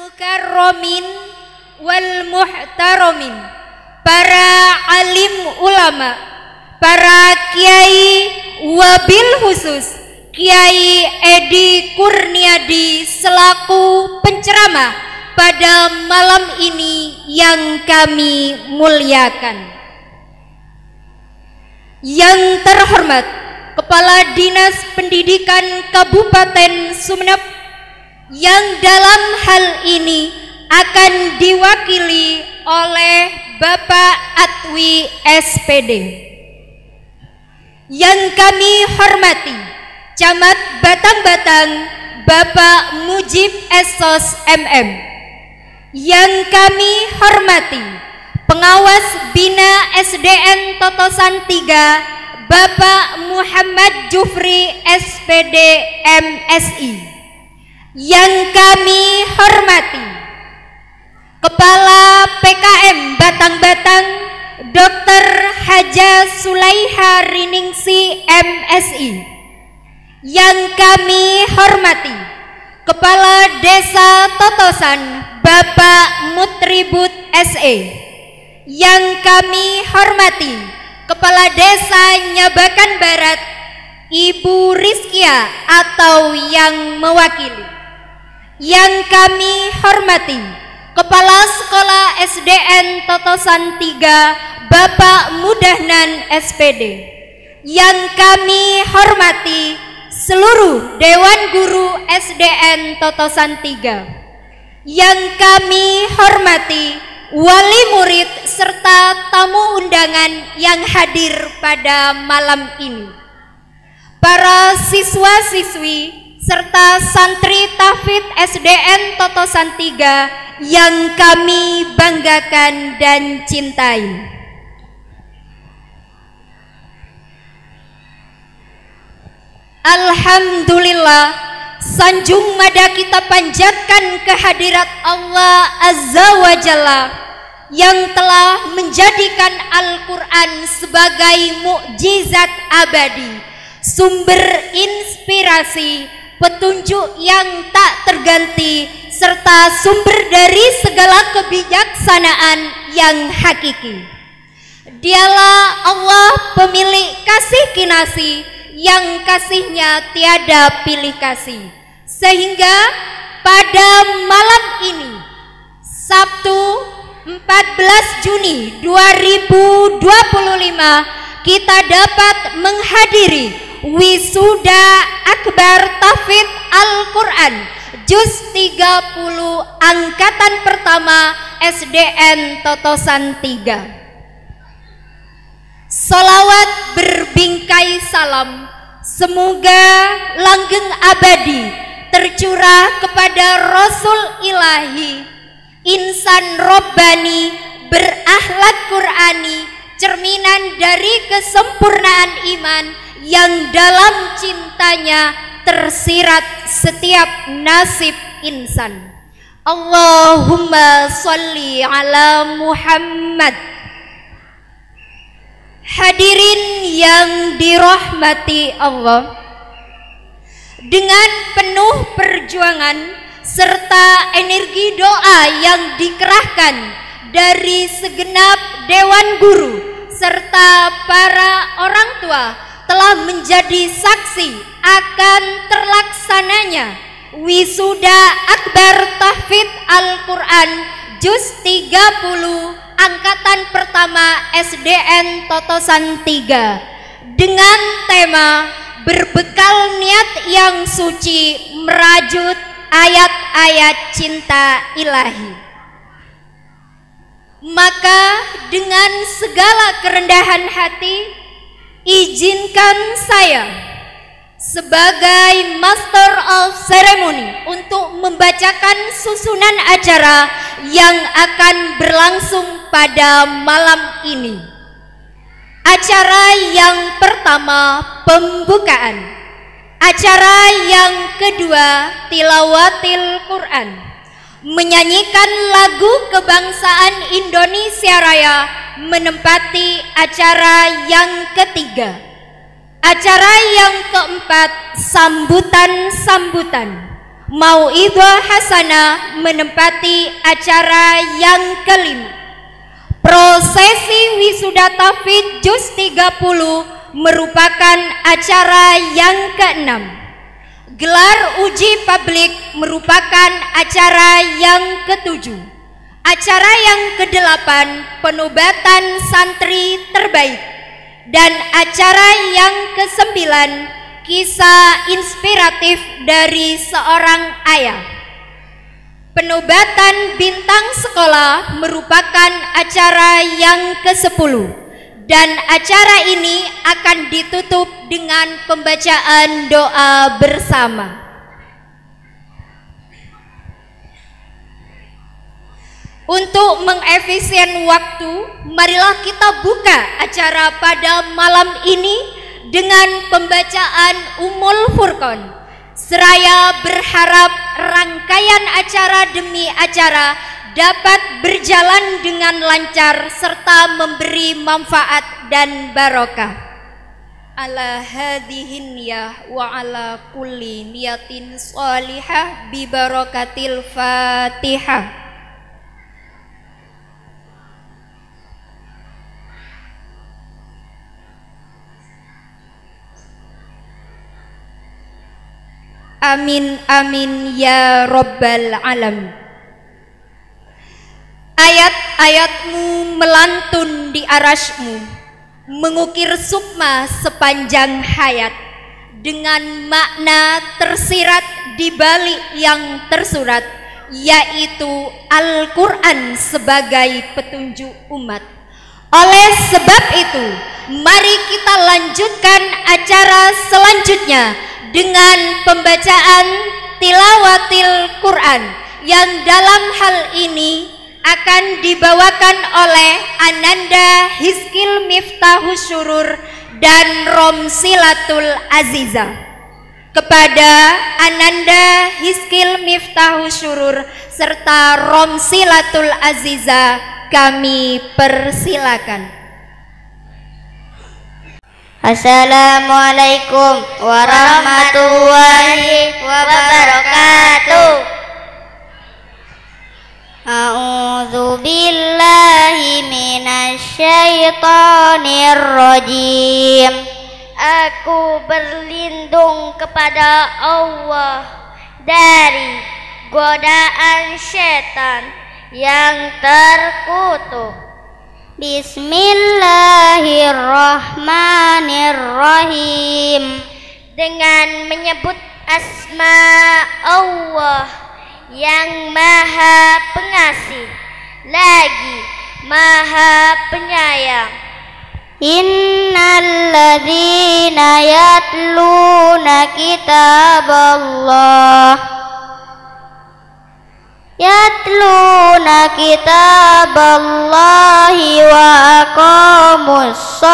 al-mukarramin wal muhtaramin, para alim ulama, para kiai, wabil khusus Kiai Edi Kurniadi selaku penceramah pada malam ini yang kami muliakan. Yang terhormat Kepala Dinas Pendidikan Kabupaten Sumeneb, yang dalam hal ini akan diwakili oleh Bapak Atwi SPD. Yang kami hormati Camat Batang-Batang Bapak Mujib Esos MM. Yang kami hormati Pengawas Bina SDN Totosan 3 Bapak Muhammad Jufri SPD MSI. Yang kami hormati Kepala PKM Batang-Batang Dr. Haja Sulaiha Riningsi MSI. Yang kami hormati Kepala Desa Totosan Bapak Mutribut SE. Yang kami hormati Kepala Desa Nyabakan Barat Ibu Rizkia atau yang mewakili. Yang kami hormati Kepala Sekolah SDN Totosan 3 Bapak Mudahnan SPD. Yang kami hormati seluruh Dewan Guru SDN Totosan 3. Yang kami hormati wali murid serta tamu undangan yang hadir pada malam ini, para siswa-siswi serta santri tahfidz SDN Totosan 3 yang kami banggakan dan cintai. Alhamdulillah, sanjung mada kita panjatkan kehadirat Allah Azza wa Jalla yang telah menjadikan Al-Quran sebagai mukjizat abadi, sumber inspirasi, petunjuk yang tak terganti, serta sumber dari segala kebijaksanaan yang hakiki. Dialah Allah pemilik kasih kinasih, yang kasihnya tiada pilih kasih. Sehingga pada malam ini, Sabtu 14 Juni 2025, kita dapat menghadiri wisuda akbar tahfidz Al-Quran Juz 30 angkatan pertama SDN Totosan 3. Salawat berbingkai salam semoga langgeng abadi tercurah kepada Rasul Ilahi, insan Robbani, berakhlak Qur'ani, cerminan dari kesempurnaan iman yang dalam cintanya tersirat setiap nasib insan. Allahumma sholli ala Muhammad. Hadirin yang dirahmati Allah, dengan penuh perjuangan serta energi doa yang dikerahkan dari segenap Dewan Guru serta para orang tua telah menjadi saksi akan terlaksananya wisuda akbar tahfidz Al-Quran Juz 30 angkatan pertama SDN Totosan 3 dengan tema berbekal niat yang suci merajut ayat-ayat cinta ilahi. Maka dengan segala kerendahan hati, izinkan saya sebagai Master of Ceremony untuk membacakan susunan acara yang akan berlangsung pada malam ini. Acara yang pertama pembukaan, acara yang kedua tilawatil Quran, menyanyikan lagu kebangsaan Indonesia Raya menempati acara yang ketiga. Acara yang keempat sambutan-sambutan, Mau'idhah Hasanah menempati acara yang kelima. Prosesi wisuda tahfidz juz 30 merupakan acara yang keenam. Gelar uji publik merupakan acara yang ketujuh. Acara yang kedelapan, penobatan santri terbaik. Dan acara yang kesembilan, kisah inspiratif dari seorang ayah. Penobatan bintang sekolah merupakan acara yang ke-10 dan acara ini akan ditutup dengan pembacaan doa bersama. Untuk mengefisien waktu, marilah kita buka acara pada malam ini dengan pembacaan Ummul Furqan. Seraya berharap rangkaian acara demi acara dapat berjalan dengan lancar serta memberi manfaat dan barokah. Ala hadhihin niyah wa ala kulli niyatin shalihah bi barakatil Fatihah. Amin amin ya Rabbal Alamin. Ayat-ayatmu melantun di arasmu, mengukir sukma sepanjang hayat, dengan makna tersirat di balik yang tersurat, yaitu Al-Quran sebagai petunjuk umat. Oleh sebab itu, mari kita lanjutkan acara selanjutnya dengan pembacaan tilawatil Quran yang dalam hal ini akan dibawakan oleh Ananda Hizkil Miftahus Syurur dan Romsilatul Aziza. Kepada Ananda Hizkil Miftahus Syurur serta Romsilatul Aziza kami persilakan. Assalamualaikum warahmatullahi wabarakatuh. A'udzu billahi minasyaitonir rajim. Aku berlindung kepada Allah dari godaan setan yang terkutuk. Bismillahirrahmanirrahim. Dengan menyebut asma Allah yang maha pengasih lagi maha penyayang. Innalladzina yatluna kitaballah yatluna kitaballahi wa aqamus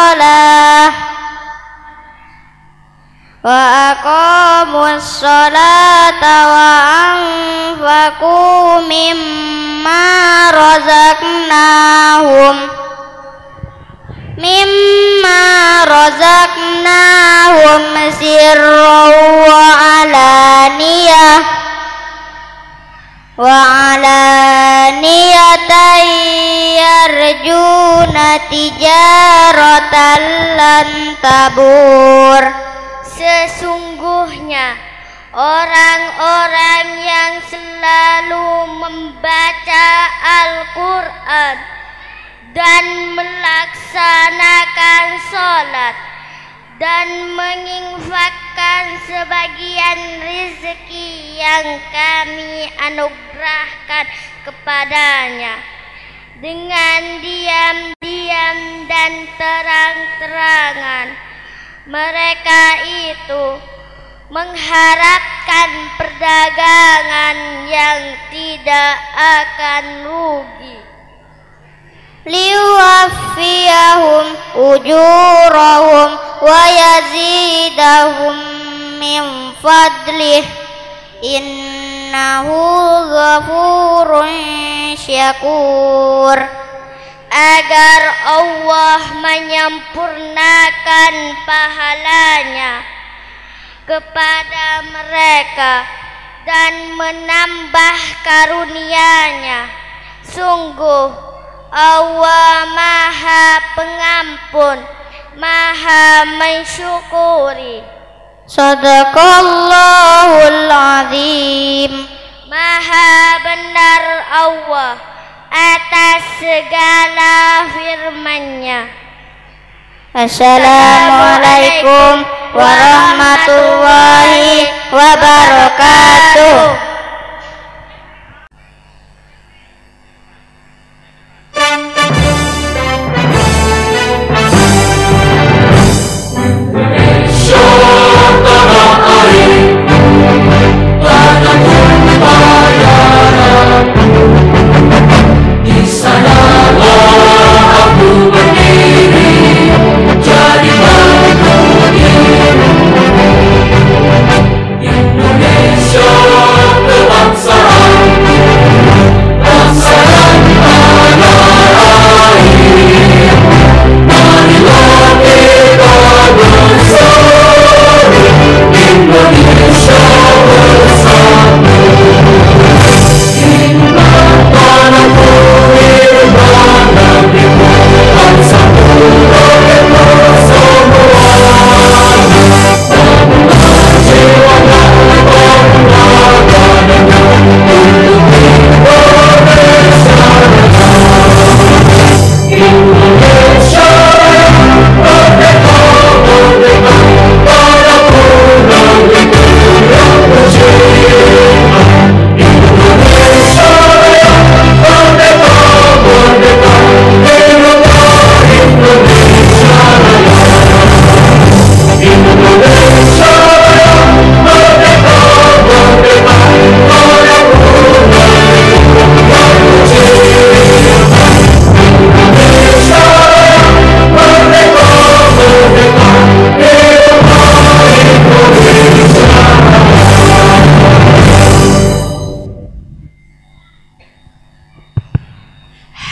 sholata wa anfaqu mimma razaqnahum sirran wa alaniyatan yarjuna tijaratan lan tabur. Sesungguhnya orang-orang yang selalu membaca Al-Quran dan melaksanakan sholat dan menginfakkan sebagian rezeki yang kami anugerahkan kepadanya dengan diam-diam dan terang-terangan, mereka itu mengharapkan perdagangan yang tidak akan rugi. Liwaffiyahum ujurahum wa yazidahum min fadlih innahu ghafurun syakur. Agar Allah menyempurnakan pahalanya kepada mereka dan menambah karunia-Nya. Sungguh Allah Maha Pengampun, Maha mensyukuri. Sadaqallahul azim. Maha benar Allah atas segala firman-Nya. Assalamualaikum warahmatullahi wabarakatuh.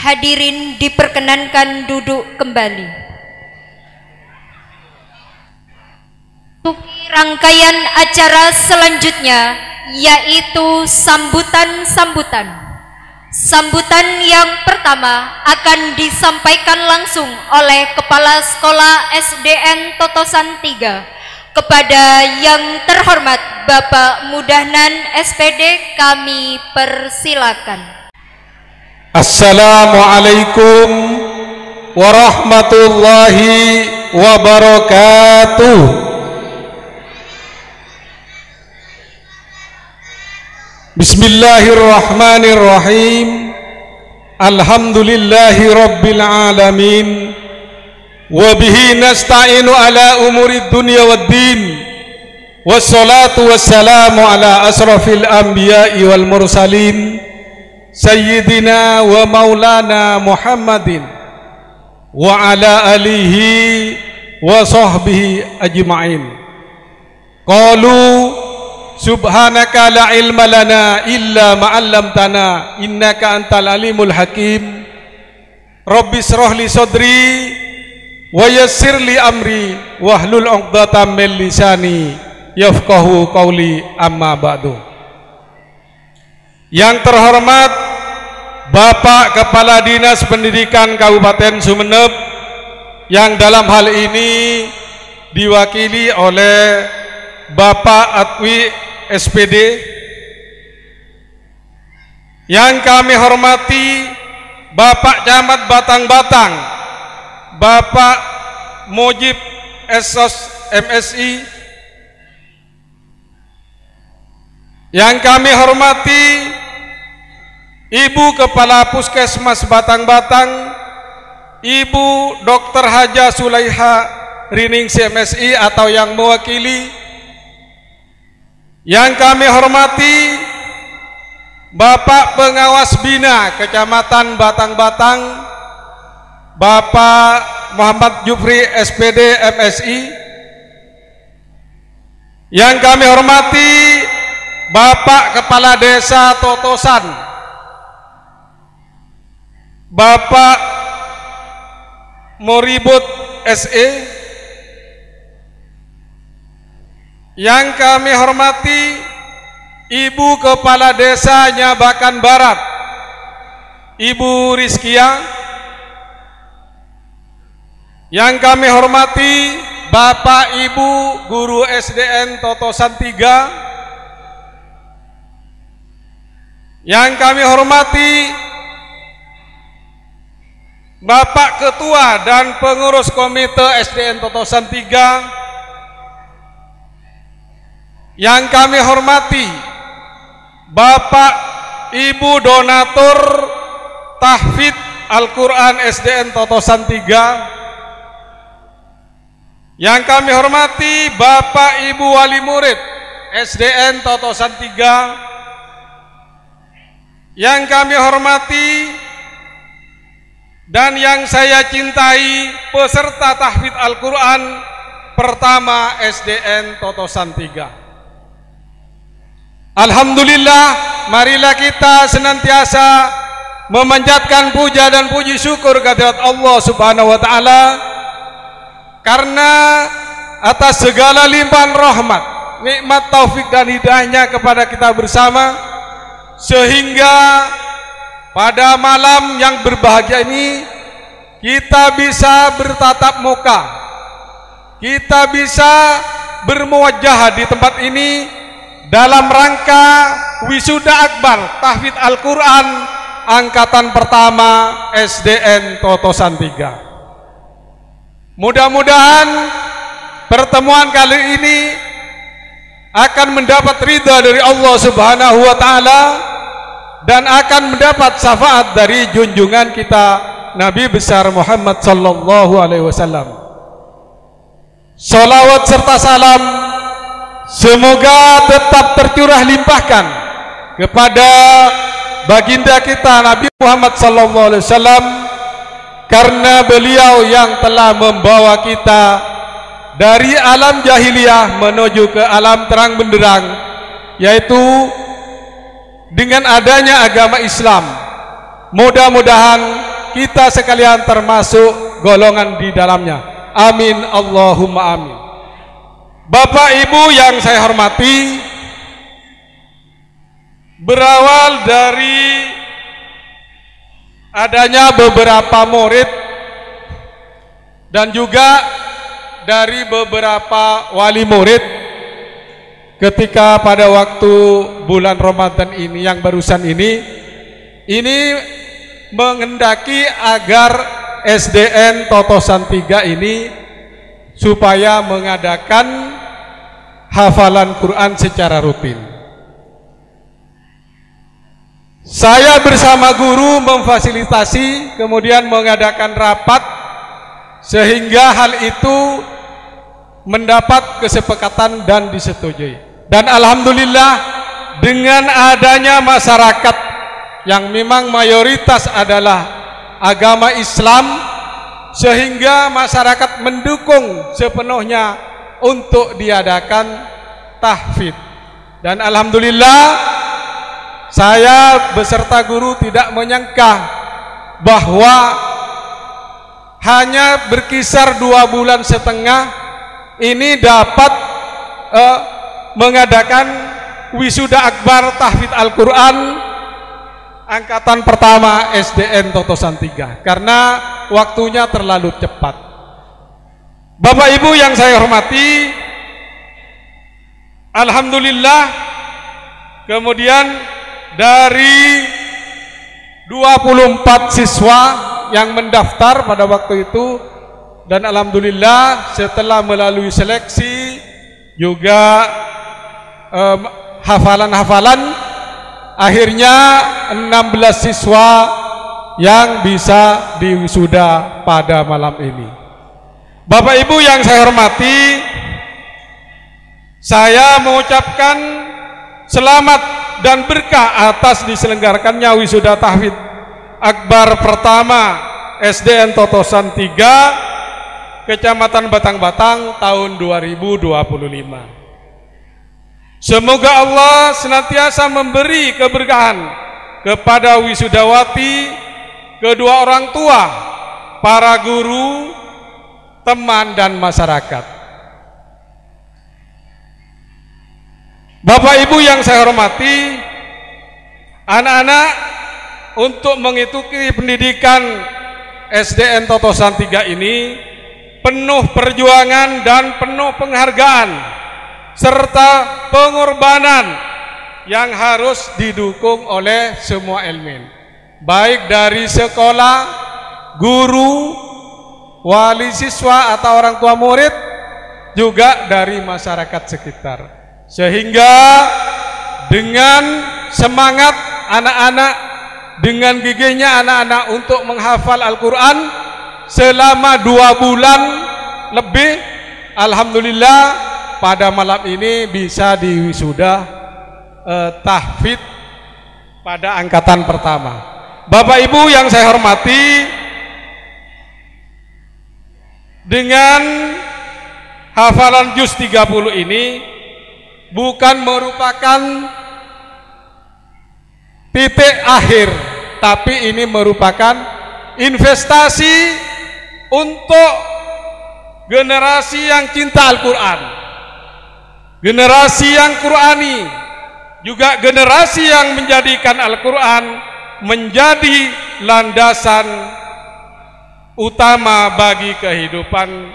Hadirin diperkenankan duduk kembali. Untuk rangkaian acara selanjutnya yaitu sambutan-sambutan. Sambutan yang pertama akan disampaikan langsung oleh Kepala Sekolah SDN Totosan 3 kepada yang terhormat Bapak Mudahnan SPD, kami persilakan. Assalamualaikum warahmatullahi wabarakatuh. Bismillahirrahmanirrahim. Alhamdulillahi rabbil alamin. Wabihi nasta'inu ala umurid dunya waddin. Wassalatu wassalamu ala asrafil anbiya'i wal mursalin, Sayyidina wa maulana Muhammadin wa ala alihi wa sahbihi ajma'in. Qalu subhanaka la ilma lana illa ma'allamtana innaka antal alimul hakim. Rabbi shrah li sadri wa yassir li amri wahlul 'uqdatam min lisani yafqahu qawli, amma ba'du. Yang terhormat Bapak Kepala Dinas Pendidikan Kabupaten Sumeneb, yang dalam hal ini diwakili oleh Bapak Atwi SPD. Yang kami hormati Bapak Camat Batang-Batang, Bapak Mujib Esos MSI. Yang kami hormati Ibu Kepala Puskesmas Batang-Batang, Ibu Dr. Haja Sulaiha Rining CMSI atau yang mewakili. Yang kami hormati Bapak Pengawas Bina Kecamatan Batang-Batang, Bapak Muhammad Jufri SPD MSI. Yang kami hormati Bapak Kepala Desa Totosan, Bapak Moribut SE. Yang kami hormati Ibu Kepala Desa Nyabakan Barat, Ibu Rizkia. Yang kami hormati Bapak Ibu Guru SDN Totosan 3. Yang kami hormati Bapak Ketua dan Pengurus Komite SDN Totosan 3. Yang kami hormati Bapak Ibu Donatur Tahfidz Al-Quran SDN Totosan 3. Yang kami hormati Bapak Ibu Wali Murid SDN Totosan 3. Yang kami hormati dan yang saya cintai peserta tahfidz Al-Quran pertama SDN Totosan 3. Alhamdulillah, marilah kita senantiasa memanjatkan puja dan puji syukur kehadirat Allah Subhanahu wa taala karena atas segala limpahan rahmat, nikmat, taufik dan hidayahnya kepada kita bersama, sehingga pada malam yang berbahagia ini kita bisa bertatap muka, kita bisa bermuwajah di tempat ini dalam rangka wisuda akbar tahfidz Al-Quran angkatan pertama SDN Totosan 3. Mudah-mudahan pertemuan kali ini akan mendapat ridha dari Allah Subhanahu wa taala dan akan mendapat syafaat dari junjungan kita Nabi besar Muhammad sallallahu alaihi wasallam. Salawat serta salam semoga tetap tercurah limpahkan kepada baginda kita Nabi Muhammad sallallahu alaihi wasallam, karena beliau yang telah membawa kita dari alam jahiliyah menuju ke alam terang benderang, yaitu dengan adanya agama Islam. Mudah-mudahan kita sekalian termasuk golongan di dalamnya. Amin Allahumma amin. Bapak Ibu yang saya hormati, berawal dari adanya beberapa murid dan juga dari beberapa wali murid ketika pada waktu bulan Ramadan ini yang barusan ini mengendaki agar SDN Totosan 3 ini supaya mengadakan hafalan Quran secara rutin. Saya bersama guru memfasilitasi, kemudian mengadakan rapat sehingga hal itu mendapat kesepakatan dan disetujui. Dan alhamdulillah dengan adanya masyarakat yang memang mayoritas adalah agama Islam, sehingga masyarakat mendukung sepenuhnya untuk diadakan tahfidz. Dan alhamdulillah saya beserta guru tidak menyangka bahwa hanya berkisar 2,5 bulan ini dapat mengadakan wisuda akbar tahfidz Al-Quran angkatan pertama SDN Totosan 3 karena waktunya terlalu cepat. Bapak Ibu yang saya hormati, alhamdulillah kemudian dari 24 siswa yang mendaftar pada waktu itu, dan alhamdulillah setelah melalui seleksi juga hafalan-hafalan, akhirnya 16 siswa yang bisa diwisuda pada malam ini. Bapak Ibu yang saya hormati, saya mengucapkan selamat dan berkah atas diselenggarakannya wisuda tahfidz akbar pertama SDN Totosan 3 Kecamatan Batang-Batang tahun 2025. Semoga Allah senantiasa memberi keberkahan kepada wisudawati, kedua orang tua, para guru, teman dan masyarakat. Bapak Ibu yang saya hormati, anak-anak untuk mengikuti pendidikan SDN Totosan 3 ini penuh perjuangan dan penuh penghargaan serta pengorbanan yang harus didukung oleh semua elemen, baik dari sekolah, guru, wali siswa atau orang tua murid, juga dari masyarakat sekitar. Sehingga dengan semangat anak-anak, dengan gigihnya anak-anak untuk menghafal Al-Quran selama 2 bulan lebih, alhamdulillah pada malam ini bisa diwisuda tahfidz pada angkatan pertama. Bapak Ibu yang saya hormati, dengan hafalan juz 30 ini bukan merupakan titik akhir, tapi ini merupakan investasi untuk generasi yang cinta Al-Quran, generasi yang Qurani, juga generasi yang menjadikan Al-Quran menjadi landasan utama bagi kehidupan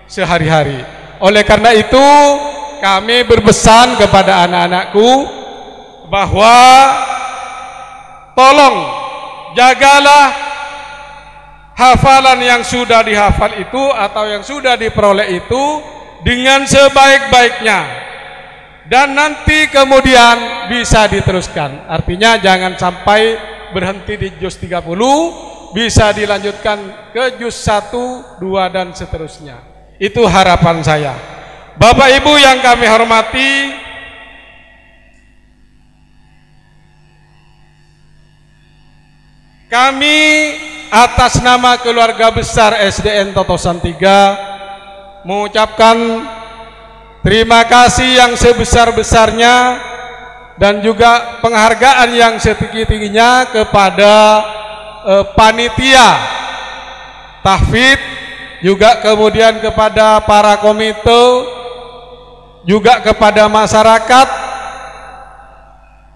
sehari-hari. Oleh karena itu, kami berpesan kepada anak-anakku bahwa tolong jagalah hafalan yang sudah dihafal itu atau yang sudah diperoleh itu dengan sebaik-baiknya, dan nanti kemudian bisa diteruskan. Artinya jangan sampai berhenti di juz 30, bisa dilanjutkan ke juz 1, 2 dan seterusnya. Itu harapan saya. Bapak Ibu yang kami hormati, kami atas nama keluarga besar SDN Totosan 3 mengucapkan terima kasih yang sebesar-besarnya dan juga penghargaan yang setinggi-tingginya kepada panitia tahfidz, juga kemudian kepada para komite, juga kepada masyarakat,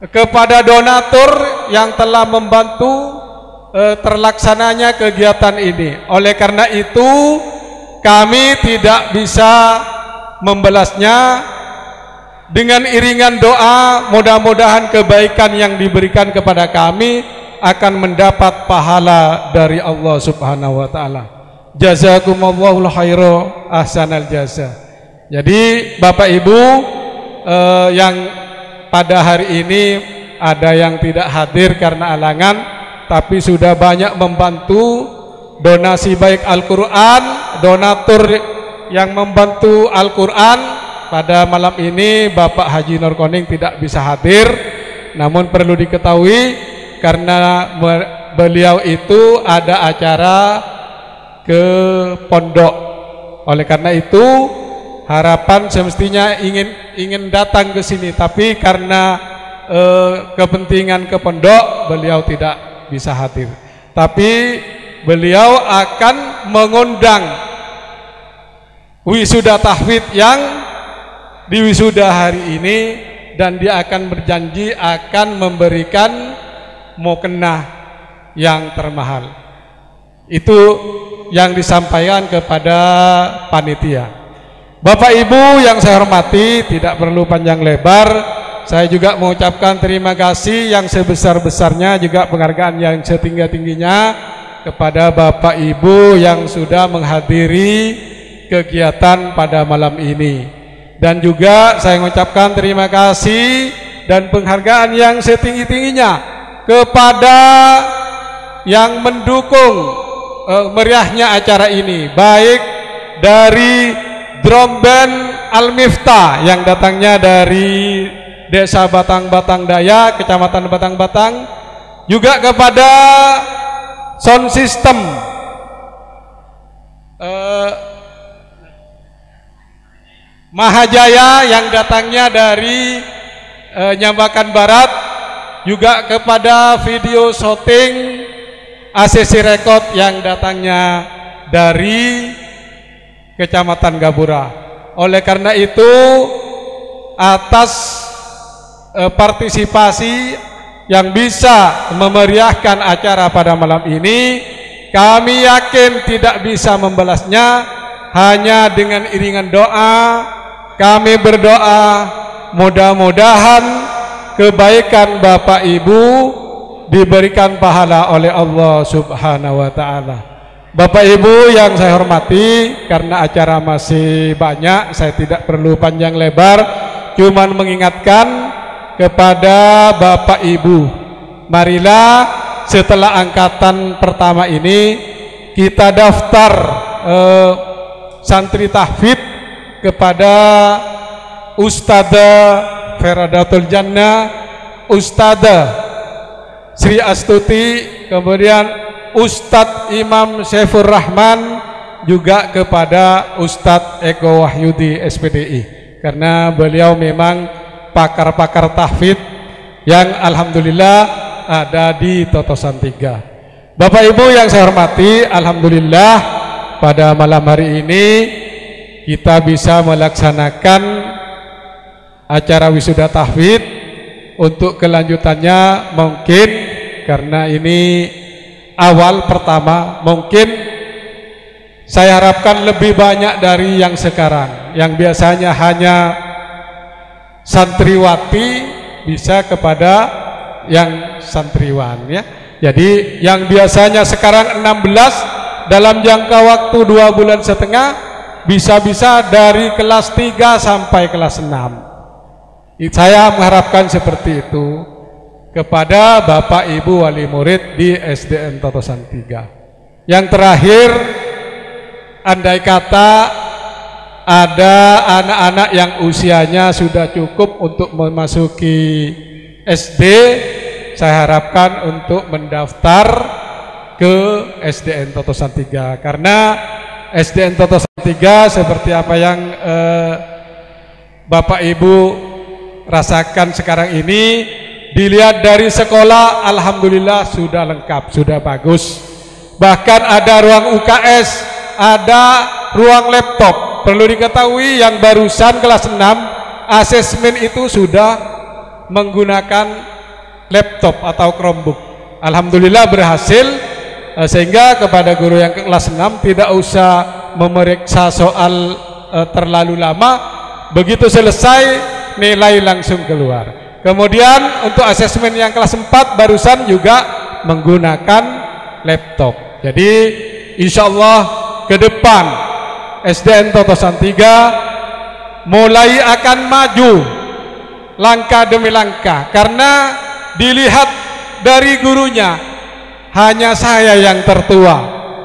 kepada donatur yang telah membantu terlaksananya kegiatan ini. Oleh karena itu, kami tidak bisa membalasnya. Dengan iringan doa, mudah-mudahan kebaikan yang diberikan kepada kami akan mendapat pahala dari Allah Subhanahu wa taala. Jazakumullahu khairan ahsanal jaza. Jadi Bapak Ibu yang pada hari ini ada yang tidak hadir karena halangan, tapi sudah banyak membantu donasi baik Al-Quran, donatur yang membantu Al-Quran. Pada malam ini Bapak Haji Nur Koning tidak bisa hadir, namun perlu diketahui karena beliau itu ada acara ke pondok. Oleh karena itu harapan semestinya ingin datang ke sini, tapi karena kepentingan ke pondok beliau tidak bisa hadir. Tapi beliau akan mengundang wisuda tahfidz yang di wisuda hari ini, dan dia akan berjanji akan memberikan mukena yang termahal. Itu yang disampaikan kepada panitia. Bapak Ibu yang saya hormati, tidak perlu panjang lebar, saya juga mengucapkan terima kasih yang sebesar-besarnya, juga penghargaan yang setinggi-tingginya kepada Bapak Ibu yang sudah menghadiri kegiatan pada malam ini. Dan juga saya mengucapkan terima kasih dan penghargaan yang setinggi-tingginya kepada yang mendukung meriahnya acara ini, baik dari drum band Al-Miftah yang datangnya dari Desa Batang-Batang Daya, Kecamatan Batang-Batang, juga kepada sound system Mahajaya yang datangnya dari Nyambakan Barat, juga kepada video shooting ACC Record yang datangnya dari Kecamatan Gapura. Oleh karena itu, atas partisipasi yang bisa memeriahkan acara pada malam ini. Kami yakin tidak bisa membalasnya hanya dengan iringan doa. Kami berdoa mudah-mudahan kebaikan Bapak Ibu diberikan pahala oleh Allah Subhanahu wa taala. Bapak Ibu yang saya hormati, karena acara masih banyak, saya tidak perlu panjang lebar, cuman mengingatkan kepada Bapak Ibu, marilah setelah angkatan pertama ini kita daftar santri tahfidz kepada Ustadzah Feradatul Jannah, Ustadzah Sri Astuti, kemudian Ustadz Imam Syaifur Rahman, juga kepada Ustadz Eko Wahyudi SPDI, karena beliau memang pakar-pakar tahfidz yang alhamdulillah ada di Totosan 3. Bapak Ibu yang saya hormati, alhamdulillah pada malam hari ini kita bisa melaksanakan acara wisuda tahfidz. Untuk kelanjutannya mungkin karena ini awal pertama, mungkin saya harapkan lebih banyak dari yang sekarang, yang biasanya hanya santriwati bisa kepada yang santriwan ya. Jadi yang biasanya sekarang 16 dalam jangka waktu 2 bulan setengah bisa-bisa dari kelas 3 sampai kelas 6. Saya mengharapkan seperti itu kepada Bapak Ibu wali murid di SDN Totosan 3. Yang terakhir, andai kata ada anak-anak yang usianya sudah cukup untuk memasuki SD, saya harapkan untuk mendaftar ke SDN Totosan 3, karena SDN Totosan 3 seperti apa yang Bapak Ibu rasakan sekarang ini, dilihat dari sekolah alhamdulillah sudah lengkap, sudah bagus. Bahkan ada ruang UKS, ada ruang laptop. Perlu diketahui yang barusan kelas 6 asesmen itu sudah menggunakan laptop atau Chromebook. Alhamdulillah berhasil, sehingga kepada guru yang kelas 6 tidak usah memeriksa soal terlalu lama. Begitu selesai nilai langsung keluar. Kemudian untuk asesmen yang kelas 4 barusan juga menggunakan laptop. Jadi insya Allah ke depan SDN Totosan 3 mulai akan maju langkah demi langkah, karena dilihat dari gurunya hanya saya yang tertua,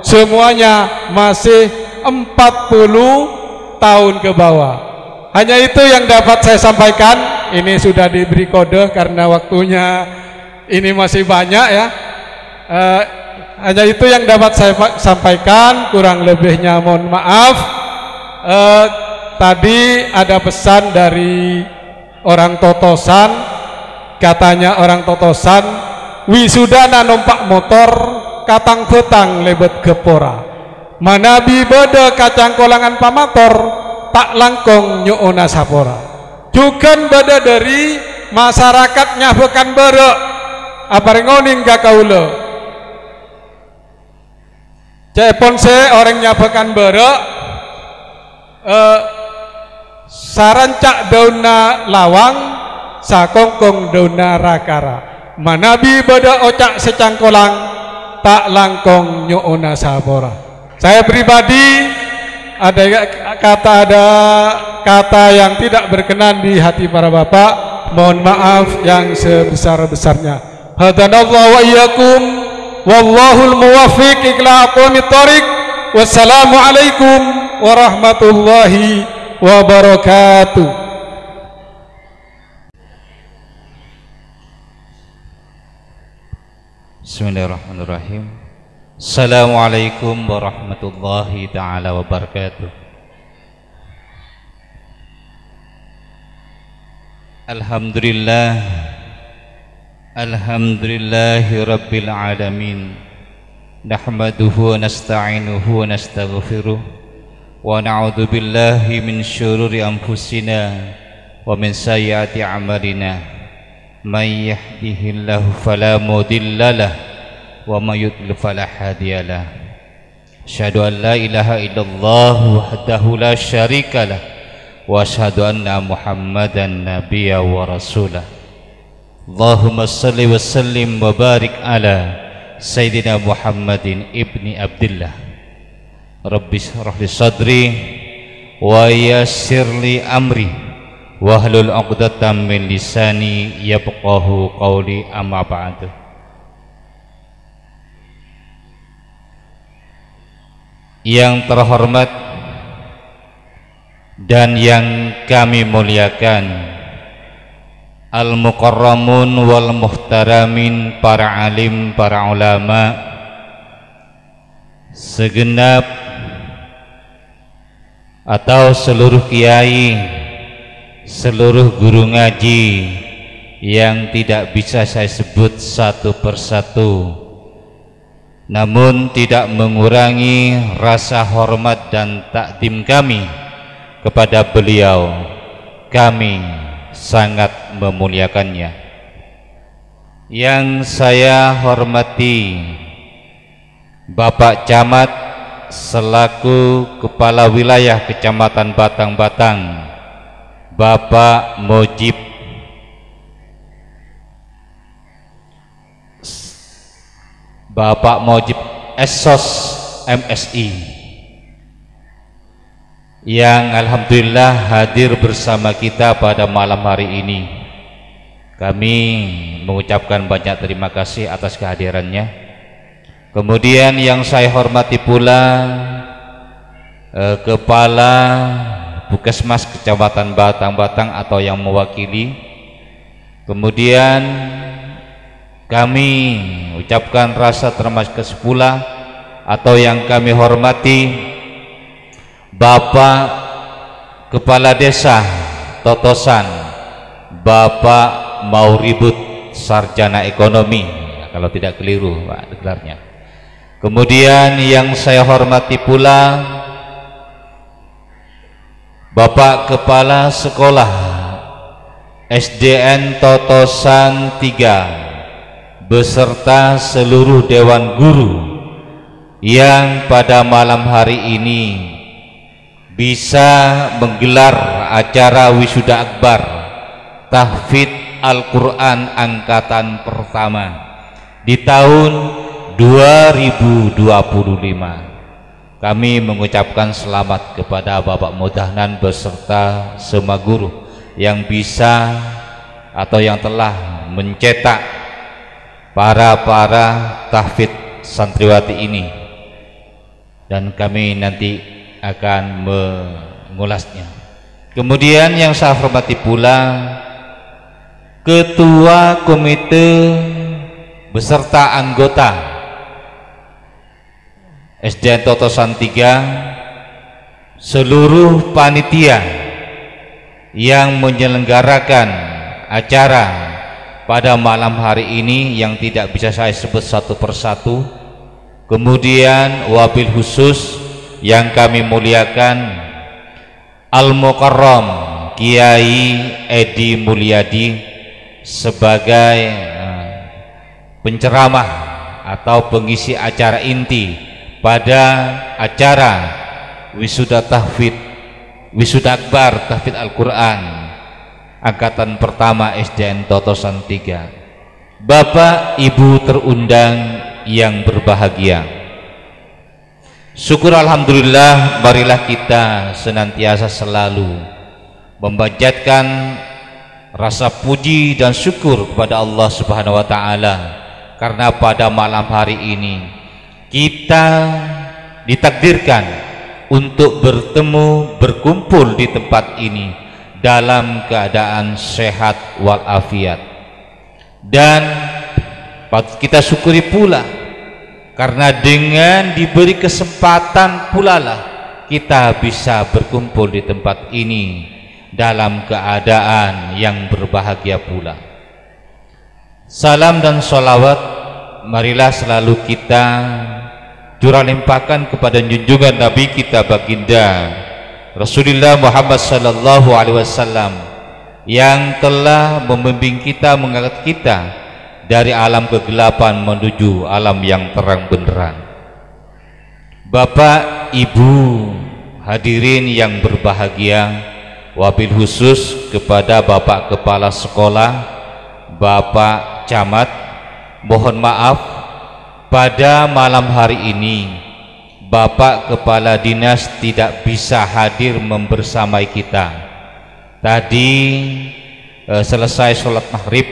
semuanya masih 40 tahun ke bawah. Hanya itu yang dapat saya sampaikan. Ini sudah diberi kode karena waktunya ini masih banyak ya. Hanya itu yang dapat saya sampaikan, kurang lebihnya mohon maaf. Tadi ada pesan dari orang Totosan, katanya orang Totosan wisudana numpak motor katang petang lebet gepora, manabi bede kacang kolangan pamator tak langkong nyuona sapora. Jukan beda dari masyarakat nyabekan bere aparengoning gakaula. Cepon se orang nyabekan bere sarancak dauna lawang sakongkong dauna rakara. Manabi beda ocak secangkolang tak langkong nyuona sapora. Saya pribadi ada kata yang tidak berkenan di hati para bapak, mohon maaf yang sebesar-besarnya. Hadanallahu wa iyyakum wallahul muwaffiq ila aqwamit thoriq. Wassalamu alaikum warahmatullahi wabarakatuh. Bismillahirrahmanirrahim. Assalamualaikum warahmatullahi ta'ala wabarakatuh. Alhamdulillah, alhamdulillahi rabbil alamin. Nahmaduhu wa nasta'inuhu wa nastaghfiruh wa na'udzu billahi min syururi anfusina wa min sayyiati a'malina. may yahdihillahu fala mudhillalah wa may yudlil fala hadiyalah. Asyhadu an la ilaha illallah wahdahu la syarikalah wa asyhadu anna Muhammadan nabiyya wa rasulah. Allahumma salli wa sallim wa barik ala Sayyidina Muhammadin ibni Abdillah. Rabbi shrah li sadri wa yassir li amri wahlul 'uqdatam min lisani yafqahu qawli, amma ba'du. Yang terhormat dan yang kami muliakan, al-mukarramun wal muhtaramin, para alim, para ulama, segenap atau seluruh kiai, seluruh guru ngaji yang tidak bisa saya sebut satu persatu, namun tidak mengurangi rasa hormat dan takdim kami kepada beliau. Kami sangat memuliakannya. Yang saya hormati Bapak Camat selaku Kepala Wilayah Kecamatan Batang-Batang, Bapak Mojib, Bapak Mojib Esos MSI, yang alhamdulillah hadir bersama kita pada malam hari ini. Kami mengucapkan banyak terima kasih atas kehadirannya. Kemudian yang saya hormati pula Kepala Puskesmas Kecamatan Batang-Batang atau yang mewakili. Kemudian kami ucapkan rasa terima kasih pula atau yang kami hormati Bapak Kepala Desa Totosan, Bapak Mauribut Sarjana Ekonomi, kalau tidak keliru Pak gelarnya. Kemudian yang saya hormati pula Bapak Kepala Sekolah SDN Totosan 3 beserta seluruh Dewan Guru yang pada malam hari ini bisa menggelar acara wisuda akbar tahfidz Al-Quran angkatan pertama di tahun 2025. Kami mengucapkan selamat kepada Bapak Mudahnan beserta semua guru yang bisa atau yang telah mencetak para tahfidz santriwati ini, dan kami nanti akan mengulasnya. Kemudian yang saya hormati pula Ketua Komite beserta anggota SDN Totosan 3, seluruh panitia yang menyelenggarakan acara pada malam hari ini yang tidak bisa saya sebut satu persatu. Kemudian wabil khusus yang kami muliakan Al-Mukarram Kiai Edi Mulyadi sebagai penceramah atau pengisi acara inti pada acara wisuda akbar tahfidz Al-Quran angkatan pertama SDN Totosan 3. Bapak Ibu terundang yang berbahagia, syukur alhamdulillah, marilah kita senantiasa selalu memanjatkan rasa puji dan syukur kepada Allah Subhanahu wa taala karena pada malam hari ini kita ditakdirkan untuk bertemu, berkumpul di tempat ini dalam keadaan sehat walafiat. Dan kita syukuri pula karena dengan diberi kesempatan pula lah kita bisa berkumpul di tempat ini dalam keadaan yang berbahagia pula. Salam dan sholawat marilah selalu kita curah limpahkan kepada junjungan Nabi kita baginda Rasulullah Muhammad sallallahu alaihi wasallam, yang telah membimbing kita, mengangkat kita dari alam kegelapan menuju alam yang terang benderang. Bapak, Ibu, hadirin yang berbahagia, wabil khusus kepada Bapak Kepala Sekolah, Bapak Camat, mohon maaf pada malam hari ini Bapak Kepala Dinas tidak bisa hadir membersamai kita. Tadi selesai sholat maghrib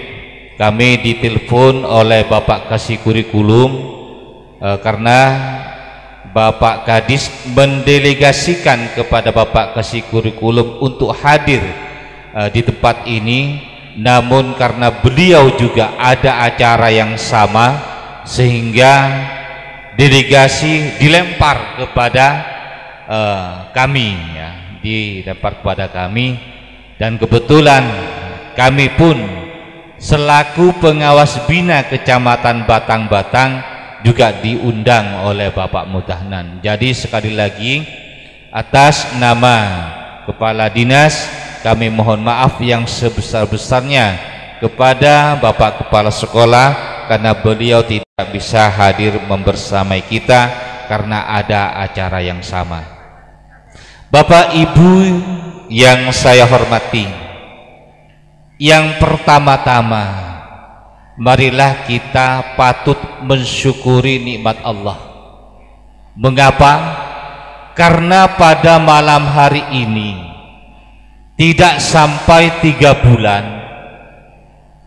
kami ditelepon oleh Bapak Kasih Kurikulum karena Bapak Kadis mendelegasikan kepada Bapak Kasih Kurikulum untuk hadir di tempat ini, namun karena beliau juga ada acara yang sama sehingga delegasi dilempar kepada kami, ya, dilempar kepada kami, dan kebetulan kami pun selaku pengawas bina Kecamatan Batang-Batang juga diundang oleh Bapak Mudahnan. Jadi sekali lagi atas nama Kepala Dinas kami mohon maaf yang sebesar-besarnya kepada Bapak Kepala Sekolah karena beliau tidak bisa hadir membersamai kita karena ada acara yang sama. Bapak Ibu yang saya hormati, yang pertama-tama marilah kita patut mensyukuri nikmat Allah. Mengapa? Karena pada malam hari ini tidak sampai 3 bulan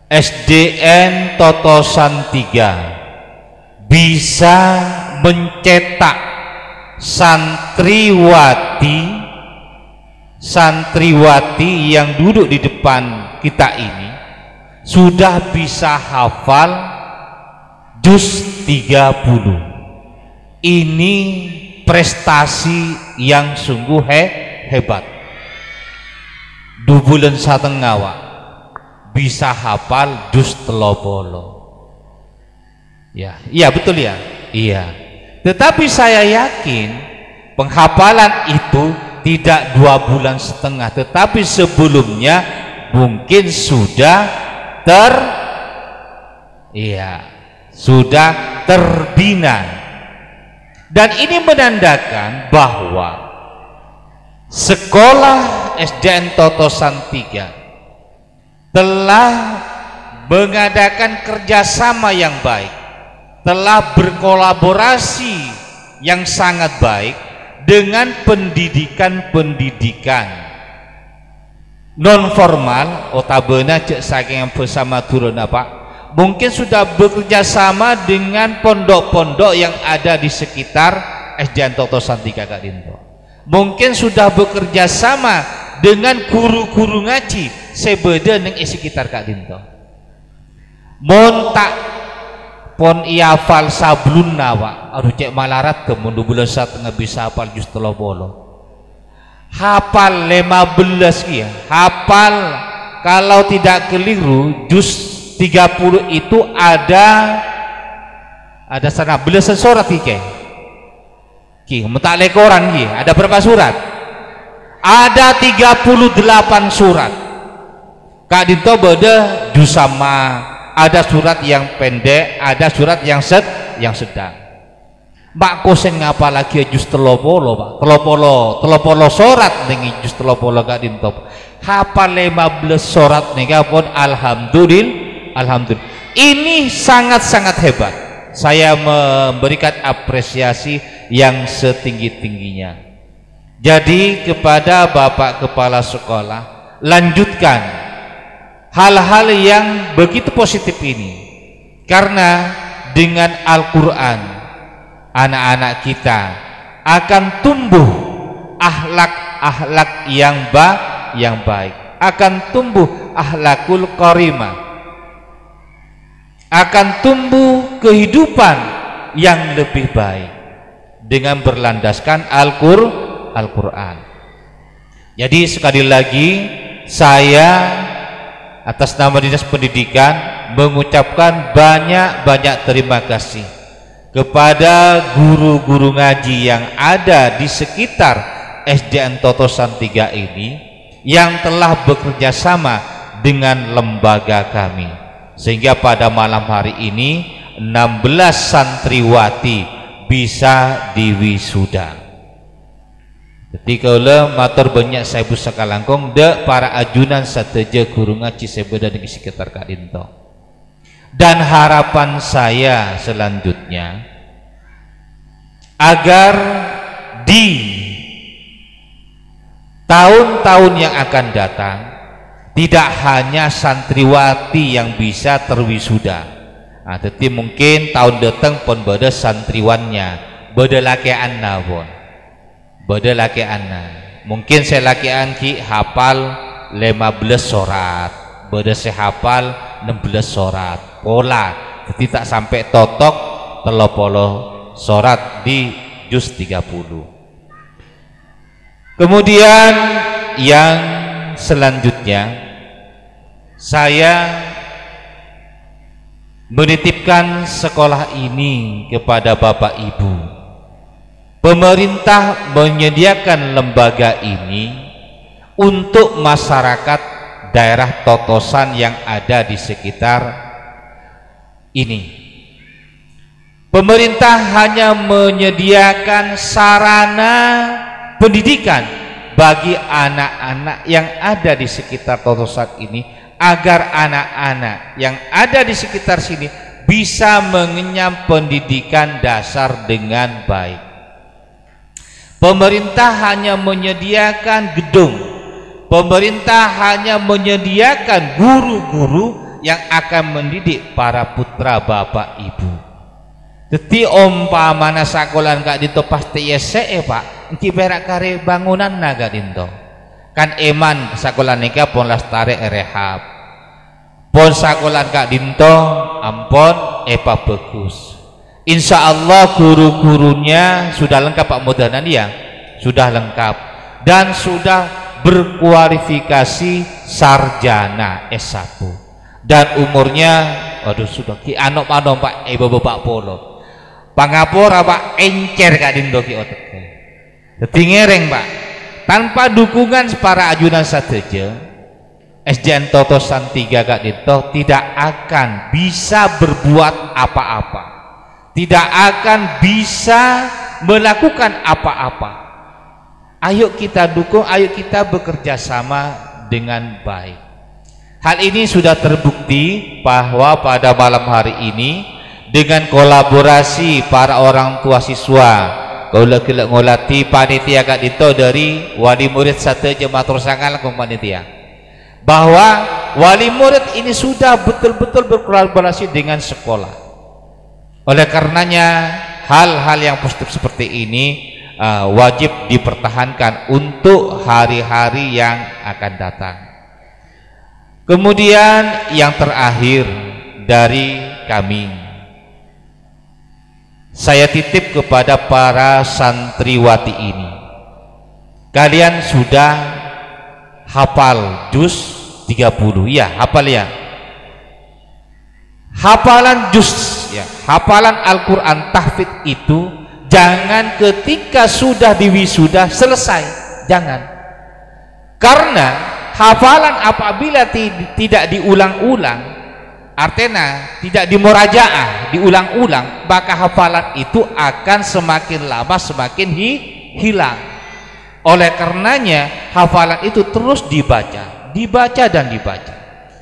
SDN Totosan 3 bisa mencetak santriwati yang duduk di depan kita ini sudah bisa hafal juz 30. Ini prestasi yang sungguh hebat. 2 bulan setengah Wak, bisa hafal juz 30. Ya, iya betul ya. Iya. Tetapi saya yakin penghafalan itu tidak 2 bulan setengah, tetapi sebelumnya mungkin sudah terbina. Dan ini menandakan bahwa sekolah SDN Totosan 3 telah mengadakan kerjasama yang baik, telah berkolaborasi yang sangat baik dengan pendidikan non formal. Otabena cek saking bersama turun Pak, mungkin sudah bekerja sama dengan pondok-pondok yang ada di sekitar SDN Totosan 3 Kak Dinto. Mungkin sudah bekerja sama dengan guru-guru ngaji sebeda neng sekitar Kak Dinto. Montak pon iafal sablun nawa aduh cek malarat kemundu bulan setengah bisa hafal juz 30. Hafal 15 ya, hafal kalau tidak keliru juz 30 itu ada sana belasan surat ki mentak koran ki ada berapa surat? Ada 38 surat. Kak Dinto beda juz sama, ada surat yang pendek, ada surat yang sedang. Mbak kosen ngapa lagi juz 30 Pak? 30 surat ning juz 30 Kak Dinto. Hafal 15 surat nika pun alhamdulillah. Ini sangat-sangat hebat. Saya memberikan apresiasi yang setinggi-tingginya. Jadi kepada Bapak Kepala Sekolah, lanjutkan hal-hal yang begitu positif ini, karena dengan Al-Quran anak-anak kita akan tumbuh akhlak-akhlak yang baik, akan tumbuh akhlakul karimah, akan tumbuh kehidupan yang lebih baik dengan berlandaskan Al-Quran. Jadi sekali lagi saya atas nama Dinas Pendidikan mengucapkan banyak terima kasih kepada guru-guru ngaji yang ada di sekitar SDN Totosan 3 ini yang telah bekerja sama dengan lembaga kami, sehingga pada malam hari ini 16 santriwati bisa diwisuda. Ketika ulah matur banyak saya busa kalangkong de para ajunan sateja guru ngaji sebeda di sekitar Kak Dinto. Dan harapan saya selanjutnya agar di tahun-tahun yang akan datang tidak hanya santriwati yang bisa terwisuda. Nah, tetapi mungkin tahun datang pun beda santriwannya, beda lakian pun. Beda lakian. Mungkin saya lakian ki hafal 15 surat, beda saya hafal 16 surat. Pola, jadi tak sampai totok 30 surat di juz 30. Kemudian yang selanjutnya saya menitipkan sekolah ini kepada Bapak Ibu. Pemerintah menyediakan lembaga ini untuk masyarakat daerah Totosan yang ada di sekitar ini. Pemerintah hanya menyediakan sarana pendidikan bagi anak-anak yang ada di sekitar Totosan ini, agar anak-anak yang ada di sekitar sini bisa mengenyam pendidikan dasar dengan baik. Pemerintah hanya menyediakan gedung, pemerintah hanya menyediakan guru-guru yang akan mendidik para putra bapak ibu. Jadi umpamana sakolan Kak Dinto pasti yese Pak, iki perak kare bangunan naga Dinto. Kan eman sakolan nika pon lastare rehab. Pon sakolan Kak Dinto ampon bagus. Insya Allah guru-gurunya sudah lengkap Pak Mudanan ya, sudah lengkap dan sudah berkualifikasi sarjana S1 dan umurnya waduh sudah ki anom-anom Pak bapak polo pangapora Pak encer Kak Dinto ki oteke dadi ngereng Pak, tanpa dukungan para ajunan sateja SDN Totosan 3 Kak Dinto tidak akan bisa berbuat apa-apa, tidak akan bisa melakukan apa-apa. Ayo kita dukung, ayo kita bekerja sama dengan baik. Hal ini sudah terbukti bahwa pada malam hari ini dengan kolaborasi para orang tua siswa, ngolati panitia Kak Dinto dari wali murid sateja matur sangat langkung panitia, bahwa wali murid ini sudah betul-betul berkolaborasi dengan sekolah. Oleh karenanya hal-hal yang positif seperti ini wajib dipertahankan untuk hari-hari yang akan datang. Kemudian yang terakhir dari kami, saya titip kepada para santriwati ini, kalian sudah hafal juz 30 ya, hafal ya, hafalan juz ya, hafalan Al-Quran tahfidz itu jangan ketika sudah diwisuda selesai, jangan, karena hafalan apabila tidak diulang-ulang, artinya tidak dimurajaah, diulang-ulang, maka hafalan itu akan semakin lama semakin hilang. Oleh karenanya hafalan itu terus dibaca dan dibaca,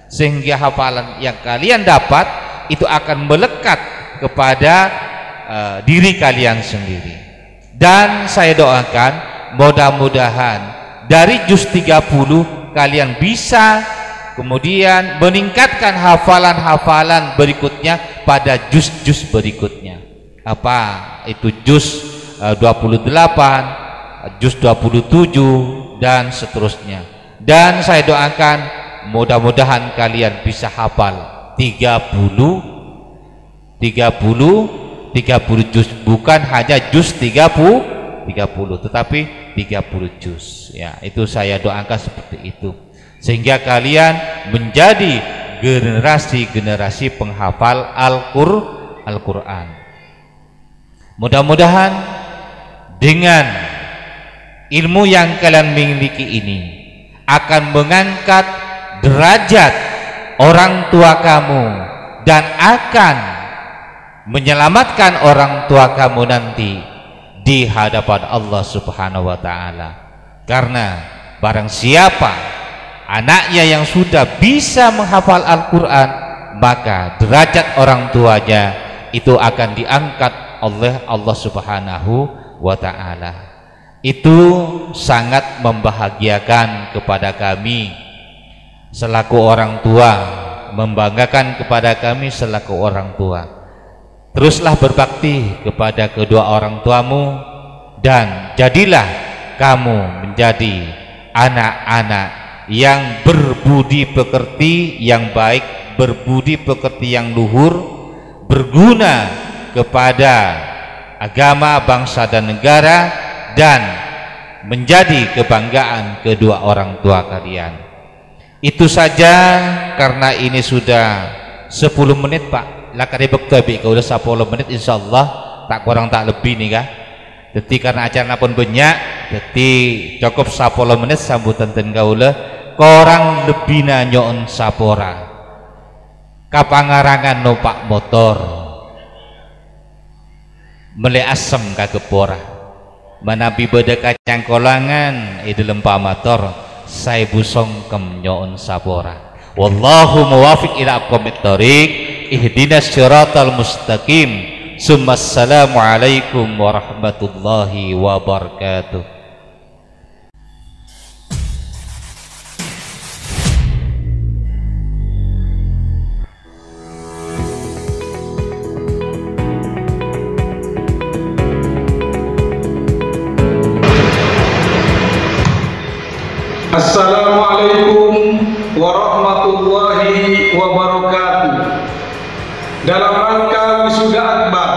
sehingga hafalan yang kalian dapat itu akan melekat kepada diri kalian sendiri. Dan saya doakan mudah-mudahan dari juz 30 kalian bisa kemudian meningkatkan hafalan-hafalan berikutnya pada juz-juz berikutnya. Apa itu juz 28, juz 27 dan seterusnya. Dan saya doakan mudah-mudahan kalian bisa hafal 30 juz, bukan hanya juz 30 tetapi 30 juz ya. Itu saya doakan seperti itu, sehingga kalian menjadi generasi-generasi penghafal Al-Quran. Mudah-mudahan dengan ilmu yang kalian miliki ini akan mengangkat derajat orang tua kamu dan akan menyelamatkan orang tua kamu nanti di hadapan Allah Subhanahu wa taala. Karena barang siapa anaknya yang sudah bisa menghafal Al-Qur'an, maka derajat orang tuanya itu akan diangkat oleh Allah Subhanahu wa taala. Itu sangat membahagiakan kepada kami selaku orang tua, membanggakan kepada kami selaku orang tua. Teruslah berbakti kepada kedua orang tuamu dan jadilah kamu menjadi anak-anak yang berbudi pekerti yang baik, berbudi pekerti yang luhur, berguna kepada agama, bangsa dan negara, dan menjadi kebanggaan kedua orang tua kalian. Itu saja, karena ini sudah 10 menit Pak. Lah kare bekto bi kalau udah 10 menit insyaallah tak kurang tak lebih nih kah. Jadi karena acara pun banyak, jadi cukup 10 menit sambutan ten kaula korang lebih nanyoon sapora. Kapangarangan numpak motor. Mele asem kagepora. Manabi beda kacang kolangan itu lempah motor. Saya busong kem nyoon sapora. Wallahu muwafiq ila aqwamit thoriq. Ihdinas siratal mustaqim. Assalamu alaikum warahmatullahi wabarakatuh. Assalamualaikum warahmatullahi wabarakatuh. Dalam rangka wisuda akbar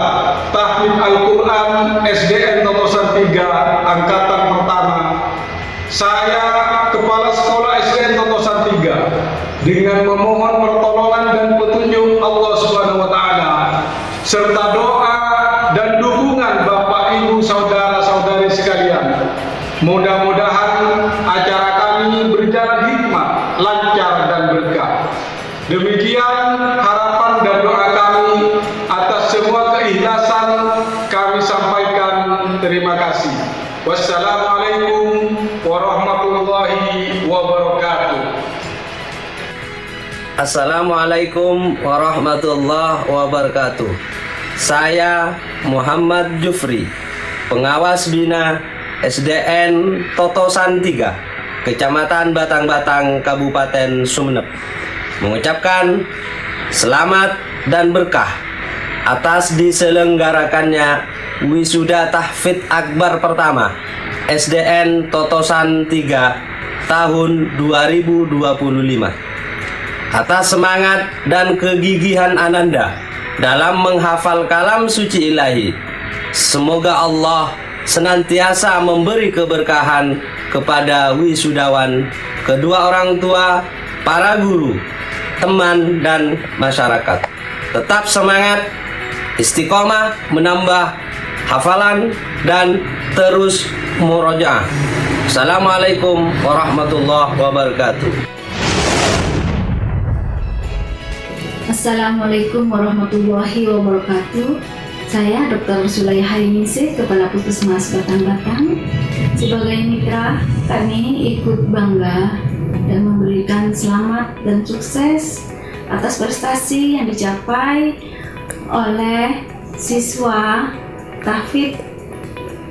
tahfidz Al-Quran SDN Totosan 3 angkatan pertama, saya Kepala Sekolah SDN Totosan 3 dengan memohon pertolongan dan petunjuk Allah Subhanahu wa taala serta doa dan dukungan Bapak Ibu saudara-saudari sekalian, mudah-mudahan acara kami berjalan hikmat, lancar dan berkah. Demikian harapan dan doa kami. Atas semua keikhlasan kami sampaikan terima kasih. Wassalamualaikum warahmatullahi wabarakatuh. Assalamualaikum warahmatullahi wabarakatuh. Saya Muhammad Jufri, pengawas Bina SDN Totosan 3, Kecamatan Batang-Batang, Kabupaten Sumeneb, mengucapkan selamat dan berkah atas diselenggarakannya wisuda tahfidz akbar pertama SDN Totosan 3 tahun 2025. Atas semangat dan kegigihan Ananda dalam menghafal kalam suci ilahi, semoga Allah senantiasa memberi keberkahan kepada wisudawan, kedua orang tua, para guru, teman dan masyarakat. Tetap semangat, istiqomah menambah hafalan dan terus murojaah. Assalamualaikum warahmatullahi wabarakatuh. Assalamualaikum warahmatullahi wabarakatuh. Saya Dr. Sulaiha Ningsih, Kepala Puskesmas Batang-Batang. Sebagai mitra, kami ikut bangga dan memberikan selamat dan sukses atas prestasi yang dicapai oleh siswa tahfidz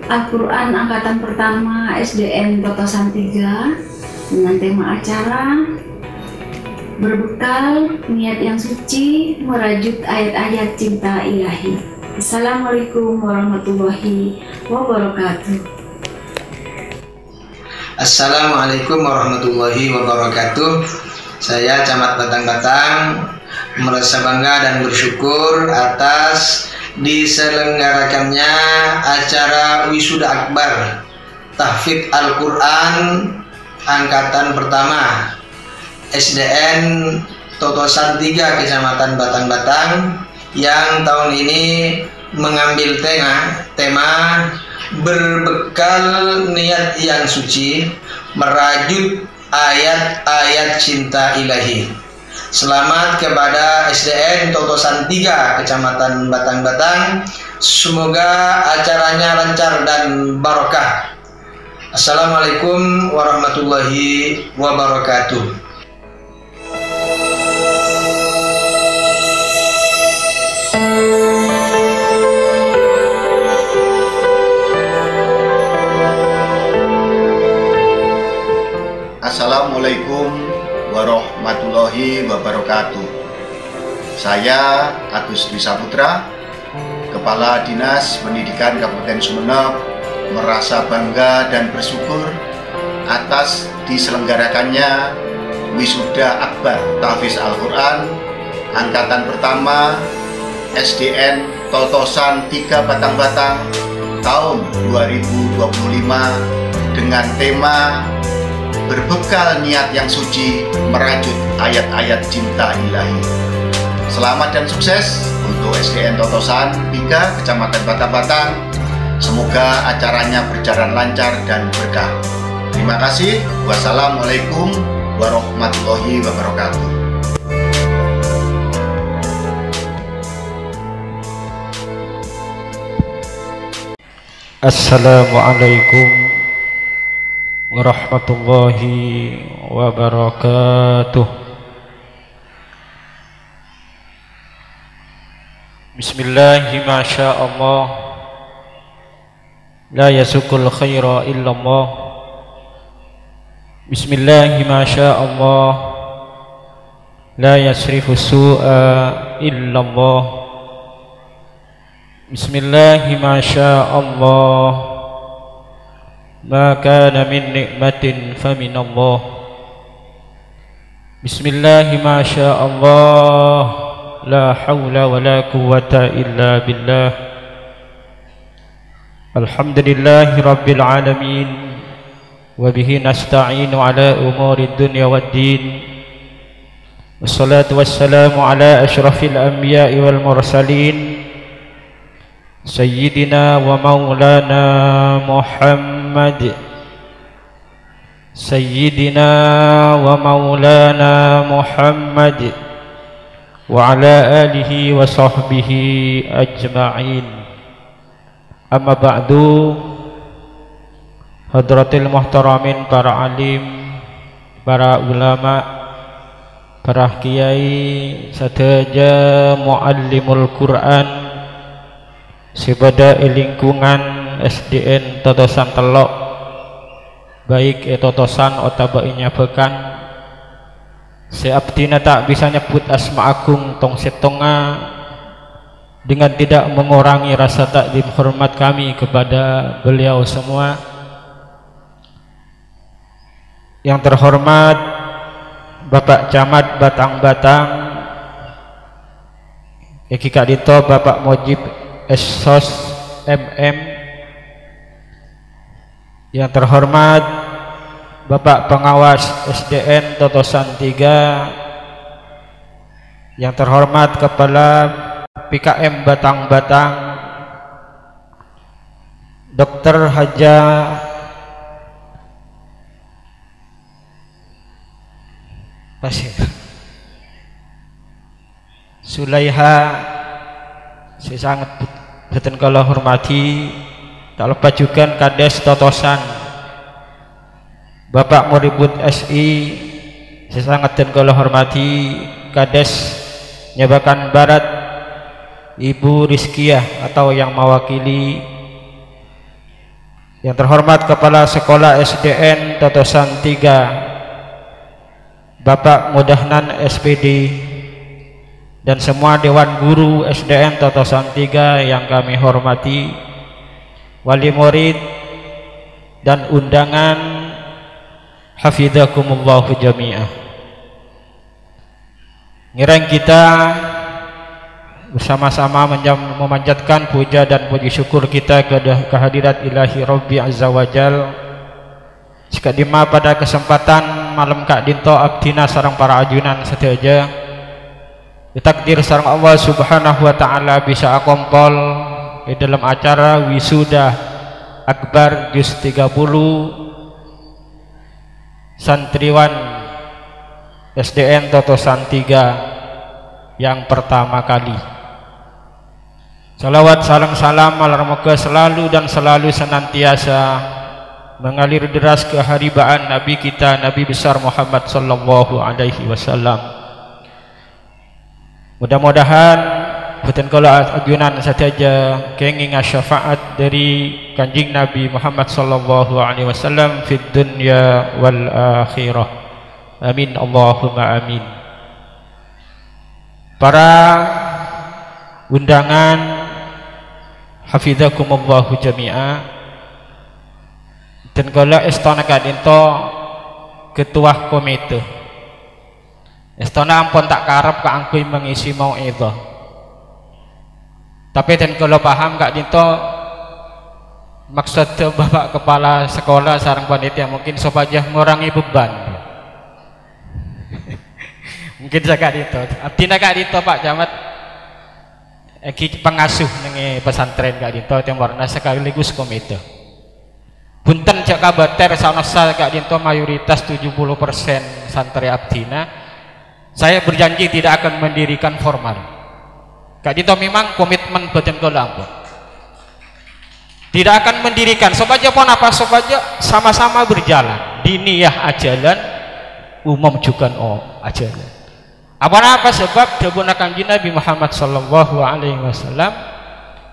Al-Quran angkatan pertama SDN Totosan 3 dengan tema acara berbekal niat yang suci merajut ayat-ayat cinta ilahi. Assalamualaikum warahmatullahi wabarakatuh. Assalamualaikum warahmatullahi wabarakatuh. Saya Camat Batang-Batang merasa bangga dan bersyukur atas diselenggarakannya acara wisuda akbar tahfidz Al-Quran angkatan pertama SDN Totosan 3 Kecamatan Batang-Batang yang tahun ini mengambil tema berbekal niat yang suci merajut ayat-ayat cinta ilahi. Selamat kepada SDN Totosan 3 Kecamatan Batang-Batang. Semoga acaranya lancar dan barokah. Assalamualaikum warahmatullahi wabarakatuh. Assalamualaikum warahmatullahi wabarakatuh. Saya Agus Dwi Saputra, Kepala Dinas Pendidikan Kabupaten Sumeneb, merasa bangga dan bersyukur atas diselenggarakannya Wisuda Akbar Tahfiz Al-Quran Angkatan Pertama SDN Totosan 3 Batang-Batang tahun 2025 dengan tema berbekal niat yang suci merajut ayat-ayat cinta ilahi. Selamat dan sukses untuk SDN Totosan 3 Kecamatan Batang-Batang. Semoga acaranya berjalan lancar dan berkah. Terima kasih. Wassalamualaikum warahmatullahi wabarakatuh. Assalamualaikum warahmatullahi wabarakatuh. Bismillahi ma sya Allah, la yasukul khaira illallah. Bismillahi ma sya Allah, la yasrifu su'a illallah. Bismillahi ma sya Allah, ma kana min nikmatin famin Allah. Bismillahi ma sya Allah, la hawla wa la quwwata illa billah. Alhamdulillahi rabbil alamin, wa bihi nasta'inu ala umuri dunya wad din. Wassalatu wassalamu ala asyrafil anbiya'i wal mursalin, Sayyidina wa maulana Muhammad, Sayyidina wa maulana Muhammad, wa ala alihi wa sahbihi ajma'in. Amma ba'du. Hadratil muhtaramin, para alim, para ulama, para kiai, sadaya muallimul Quran sebada lingkungan SDN Totosan Telok, baik Totosan otabainnya bekan seabdina tak bisa nyebut asma agung tong setonga dengan tidak mengurangi rasa takdim hormat kami kepada beliau semua. Yang terhormat Bapak Camat Batang-Batang Eki Kak Dito, Bapak Mojib Esos MM. Yang terhormat Bapak Pengawas SDN Totosan 3. Yang terhormat Kepala PKM Batang-Batang Dr. Haja Sulaiha, saya sangat betul kalau hormati. Tak lupa juga Kades Totosan Bapak Muribut SI, saya sangat dan kalau hormati Kades Nyabakan Barat Ibu Rizkiah atau yang mewakili. Yang terhormat Kepala Sekolah SDN Totosan 3 Bapak Mudahnan SPD dan semua Dewan Guru SDN Totosan 3 yang kami hormati, wali murid dan undangan, hafidzakumullahu jami'ah. Ngirang kita bersama-sama memanjatkan puja dan puji syukur kita kepada kehadirat ilahi Rabbi Azza wa Jal. Sekadima pada kesempatan malam Kak Dinto abdina sarang para ajunan sedaja ditakdir sarang Allah Subhanahu wa taala bisa akompol di dalam acara wisuda Akbar Juz 30 santriwan SDN Totosan 3 yang pertama kali. Salawat salam moga selalu dan selalu senantiasa mengalir deras keharibaan Nabi kita, Nabi besar Muhammad sallallahu alaihi wasallam. Mudah-mudahan bukan kalau ajunan saja kenging syafaat dari kanjing Nabi Muhammad sallallahu alaihi wasallam fid dunya wal akhirah. Amin Allahumma amin. Para undangan hafizakumullahu jami'a, dan kalau istana kadinto ketua komite istana ampun tak karep ka angkui mengisi mau'izah, tapi dan kalau paham kadinto maksud bapak kepala sekolah sarang panitia mungkin supaya ngurangi beban mungkin saya kadinto abdina kadinto Pak Camat pengasuh nengi pesantren kadinto yang warna sekaligus komite. Punten cak kabater saunasa kadinto mayoritas 70% santri abdina. Saya berjanji tidak akan mendirikan formal. Kadinto memang komitmen boten kula ampun. Tidak akan mendirikan sebaja pun apa sebaja sama-sama berjalan. Diniyah ajalan, umum juga ajalan. Apa sebab kebenakan Nabi Muhammad sallallahu alaihi wasallam,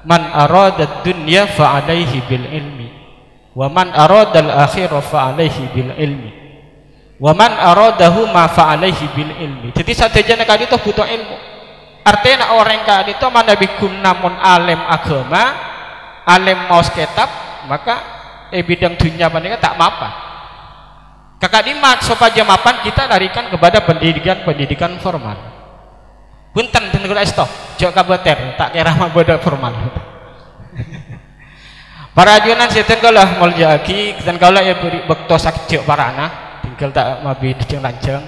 man arada dunya fa alaihi bil ilmi wa man arada al akhirah fa alaihi bil ilmi wa man aradahu ma fa alaihi bil ilmi. Jadi satejana kali itu butuh ilmu. Artinya orang kali itu mana bikum namun alim agama, alim maus kitab, maka bidang dunia panika tak mapan. Kakak dimak supaya mapan kita larikan kepada pendidikan formal. Punten kula stop, jok kabater tak kira mah bodoh formal. Para ajunan seten kala muljaki dan kala ya beri bekto sakjok parana tinggal tak mabi dijeng lanceng.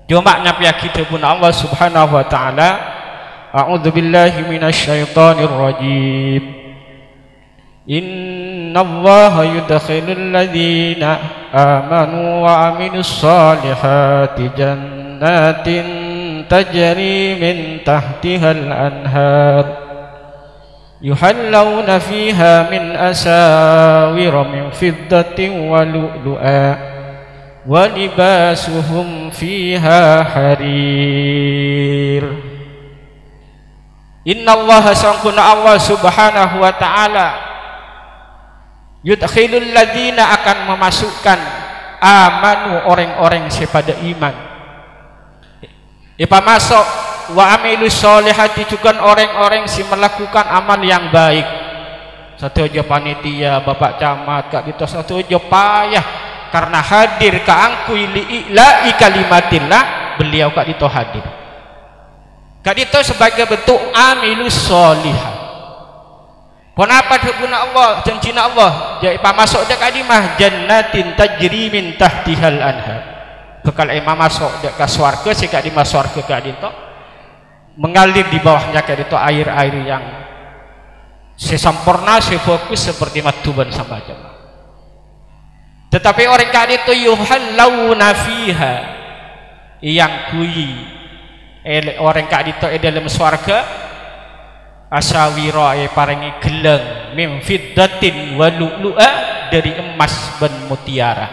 Cuma nyapiaki tebun Allah Subhanahu wa taala. A'udzubillahi minasyaitonir rajim. Inna Allah yudkhilul ladzina amanu wa amilus solihati jannatin tajri min tahtihal anhar yuhallawna fiha min asawira min fiddatin wa lu'lu'a wa libasuhum fiha harir. Inna Allah sangkuna Allah subhanahu wa ta'ala yudkhilul ladina akan memasukkan amanu orang-orang sepada iman. Ipa masuk wa amilus solihati juga orang-orang si melakukan amal yang baik. Satu aja panitia, bapak camat, kak itu satu aja payah karena hadir ke angkui li'ila'i kalimatillah, beliau kak itu hadir. Kak itu sebagai bentuk amilus solihat. Kenapa dibuna Allah janjina Allah jadi masuk dak kadimah jannatin tajri min tahtihal anhar. Bekal imam masuk dak ka swarga si kadimah swarga kadito mengalir di bawahnya kadito air-air yang sesempurna sefokus seperti matuban sama jemaah. Tetapi orang kadito yuhallawna fiha yang kui orang kadito dalam swarga asawira parangi gelang min fiddatin wa lu'lu'a dari emas dan mutiara.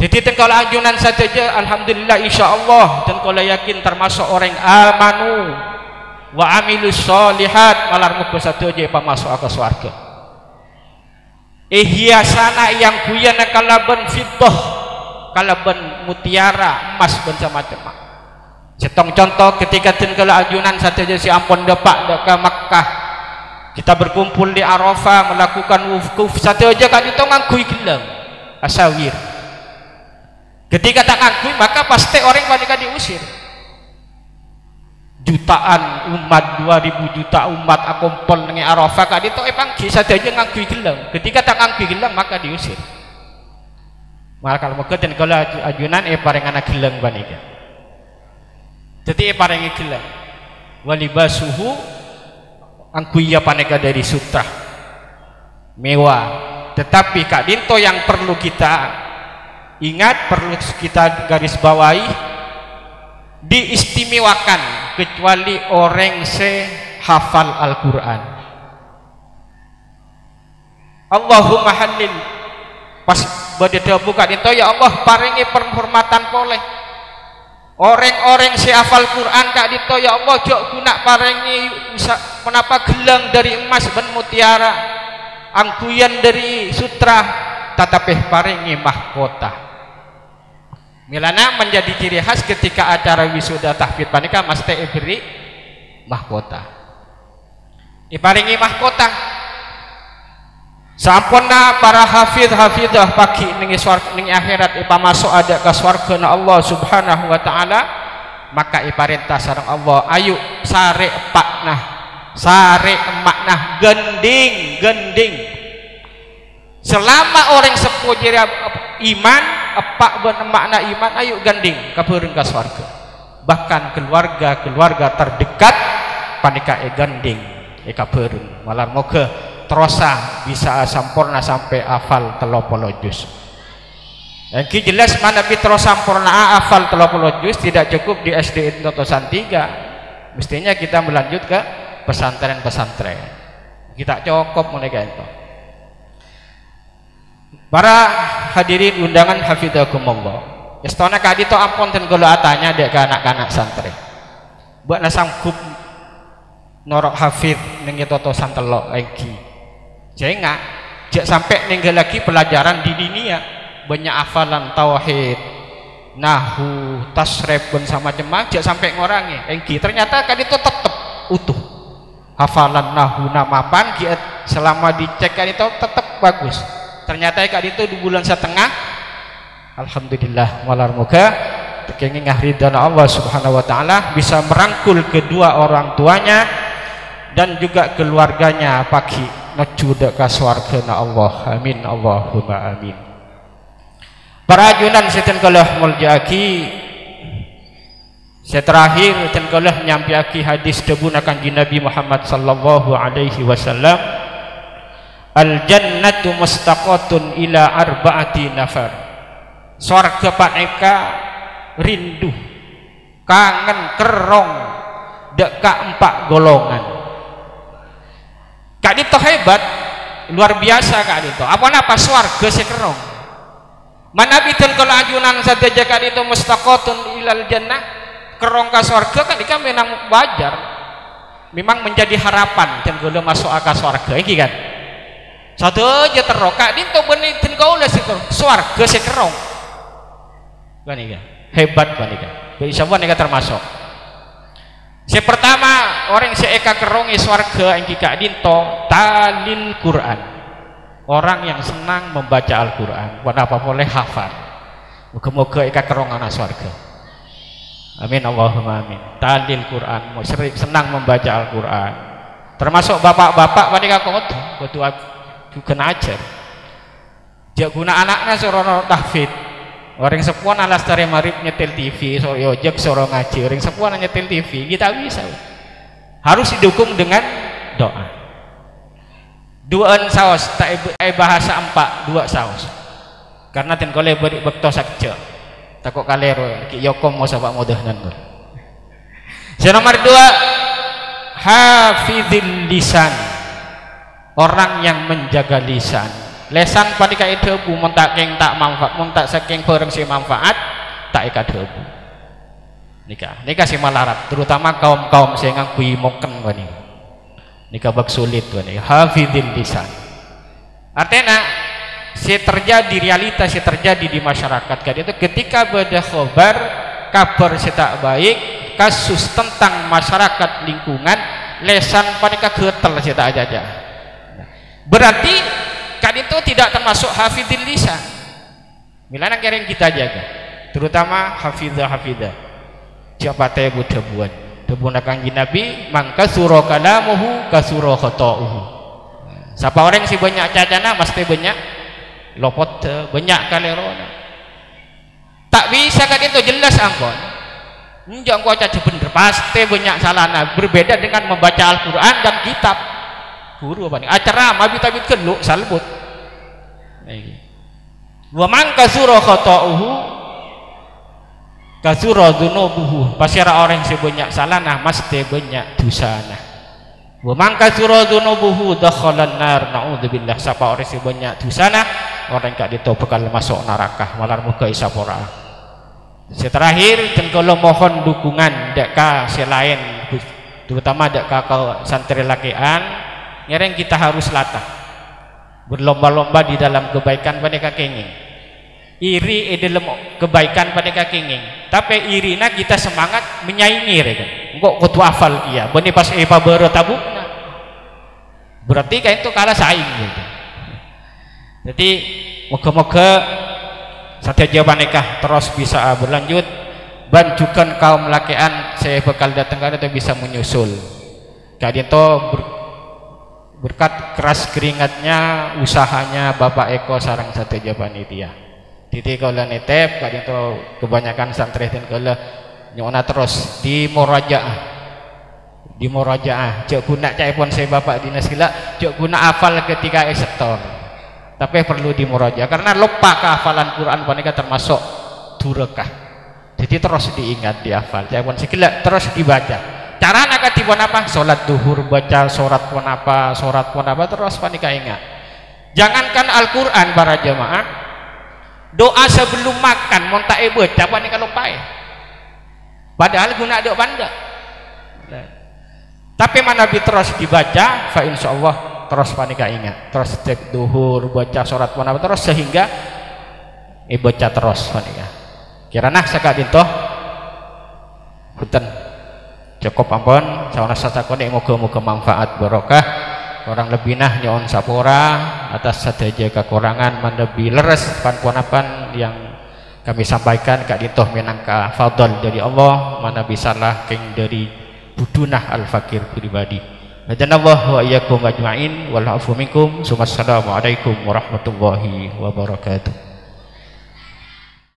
Jadi tengkal ajunan saja alhamdulillah insyaallah dan kalau yakin termasuk orang amanu wa amilus solihat malar muka satu aja masuk ke surga. Hiasana yang kuyana kalaban fiddah kalaban mutiara emas dan macam-macam. Setong contoh ketika tinggal ajunan saja si ampun depak ke Makkah kita berkumpul di Arafah melakukan wukuf satu aja kan itu ngangkui gelang asawir. Ketika tak ngangkui maka pasti orang pada diusir. Jutaan umat 2000 juta umat akumpul dengan Arafah kan itu panggi satu aja ngangkui gelang. Ketika tak ngangkui gelang maka diusir. Maka kalau mau kalau ajunan paring anak gelang banika. Jadi parangi gelang walibasuhu angkuya paneka dari sutra mewah. Tetapi kak dinto yang perlu kita Ingat, perlu kita garis bawahi, diistimewakan kecuali orang hafal Al-Quran. Allahumma halil, pas berdua buka itu, ya Allah paringi penghormatan boleh orang-orang hafal Quran kak dito, ya Allah jok guna paringi menapa gelang dari emas dan mutiara, angkuyan dari sutra, tetapi paringi mahkota. Milana menjadi ciri khas ketika acara wisuda tahfidz panika mesti diberi mahkota. Diparingi mahkota. Sampurna para hafidah pagi ning akhirat ipa masuk ada ke swarga na Allah Subhanahu wa taala, maka iparintah sareng Allah, ayo sare makna gending. Selama orang sepuh iman epak makna iman, ayo gending kabeureng ka swarga. Bahkan keluarga terdekat panika gending kabeureng. Malah moga terosa bisa sampurna sampai hafal 30 juz. Yang jelas mana terus sampurna hafal 30 juz tidak cukup di SDN Totosan 3. Mestinya kita melanjut ke pesantren-pesantren. Kita cukup mulai itu. Para hadirin undangan hafizakumullah. Istana kadito ampun ten kula atanya dek ke anak-anak santri. Buat nasangkup norok hafid ning Totosan telok iki. Jangan jak sampai ninggal lagi pelajaran di dunia, banyak hafalan tauhid, nahu, tasrif dan sama macam, jak sampai ngorangi engki ternyata kan itu tetap utuh hafalan nahu nama pan selama dicek kan itu tetap bagus. Ternyata kan itu 2,5 bulan alhamdulillah. Malar moga kenging ridana Allah Subhanahu wa taala bisa merangkul kedua orang tuanya dan juga keluarganya pagi menuju ke swargana Allah. Amin Allahumma amin. Para ajunan seten kalah muljaki, seterakhir seten kalah nyampiaki hadis debuna kanjeng Nabi Muhammad sallallahu alaihi wasallam, al jannatu mustaqatun ila arba'ati nafar. Swarga paneka rindu kangen kerong deka 4 golongan. Kak dito hebat, luar biasa kak dito. Apa swarga sekerong. Mana bitul kalau ajunan saja kak dito mustaqatun ilal jannah, kerong ka swarga kan dika memang wajar. Memang menjadi harapan dan kalau masuk ke swarga iki kan. Satu aja terok kak dito benitin kau lah swarga sekerong. Banika hebat banika. Insyaallah nika termasuk. Pertama orang seeka kerongi swarga yang kika dinto talil Quran, orang yang senang membaca Al-Quran. Kenapa boleh hafal? Moga-moga eka kerong anak swarga. Amin Allahumma amin. Talil Quran, senang membaca Al-Quran. Termasuk bapak-bapak panika kudu kena ajar. Jak guna anaknya suruh tahfidz. Orang sepuan alas tari marip nyetel TV, so yojek suruh ngaji. Orang sepuan nyetel TV, kita bisa. Harus didukung dengan doa. 2 saus, tak bahasa 4, 2 saus. Karena ten kole beri bekto sakja. Takut kalero, ki yokom mau sabak modahnan. Nomor 2, hafizil lisan. Orang yang menjaga lisan. Lesan panika itu mun tak keng tak manfaat, mun tak saking bareng si manfaat tak ika debu. Nika si malarat, terutama kaum-kaum sing nganggo moken wani. Nika bak sulit wani. Hafizil lisan. Artinya si terjadi realita si terjadi di masyarakat kan itu ketika ada kabar si tak baik, kasus tentang masyarakat lingkungan, lesan panika getel si tak aja. Berarti kan itu tidak termasuk hafizil lisan. Milana kering kita jaga, terutama hafidah. Siapa teh debuan kanjeng Nabi, mangka surah kalamuhu kasura khata'uhu. Siapa orang si banyak cacana mesti banyak lopot, banyak kalerona. Tak bisa kan itu jelas angkon. Jangan kau caca bener, pasti banyak salahnya. Berbeda dengan membaca Al-Quran dan kitab. Guru apa nih? Acara mabit keluk salbut. Wa man kasura khata'uhu kasura dzunubuhu. Pasira orang sebanyak salahna mesti banyak dosana. Wa man kasura dzunubuhu dakhalan nar. Naudzubillah. Siapa orang sebanyak dosana orang kak dito bakal masuk neraka malar muka isapora. Terakhir kalau mohon dukungan deka selain terutama deka santri lakian nyereng kita harus latah berlomba-lomba di dalam kebaikan pada kakenging. Iri dalam kebaikan pada kakenging. Tapi irina kita semangat menyaingi kan. Engkau kutu hafal dia. Bani pas baru tabuk. Berarti kayak itu kalah saing gitu. Jadi moga-moga satu jawaban nikah terus bisa berlanjut. Banjukan kaum lakian saya bakal datang atau bisa menyusul. Kalian itu berkat keras keringatnya, usahanya Bapak Eko sarang satu jawaban itu ya. Titik kalau netep, kalian itu kebanyakan santri dan kalau nyona terus di morajaah, cek guna cek pun saya Bapak dinas gila, cek guna hafal ketika sektor. Tapi perlu di morajaah karena lupa kehafalan Quran panika termasuk durekah. Jadi terus diingat dihafal. Cek pun segila terus dibaca. Cara nak tibon apa? Salat duhur baca surat pun apa terus panika ingat. Jangankan Al-Quran para jemaah, doa sebelum makan montak baca panika lupa ya. Padahal guna doa banda. Tapi mana bi terus dibaca, fa insyaallah terus panika ingat. Terus cek duhur baca surat pun apa terus sehingga baca terus panika. Kirana sakak dintoh punten cukup ampun sawana satakone moga-moga manfaat barokah orang lebih nah nyon sapora atas saja kekurangan mendebi leres pan-panapan yang kami sampaikan kak dintoh minangka fadl dari Allah mana bisalah keng dari budunah al-fakir pribadi. Hadanallahu wa iyyakum ajma'in wal afu minkum. Assalamualaikum warahmatullahi wabarakatuh.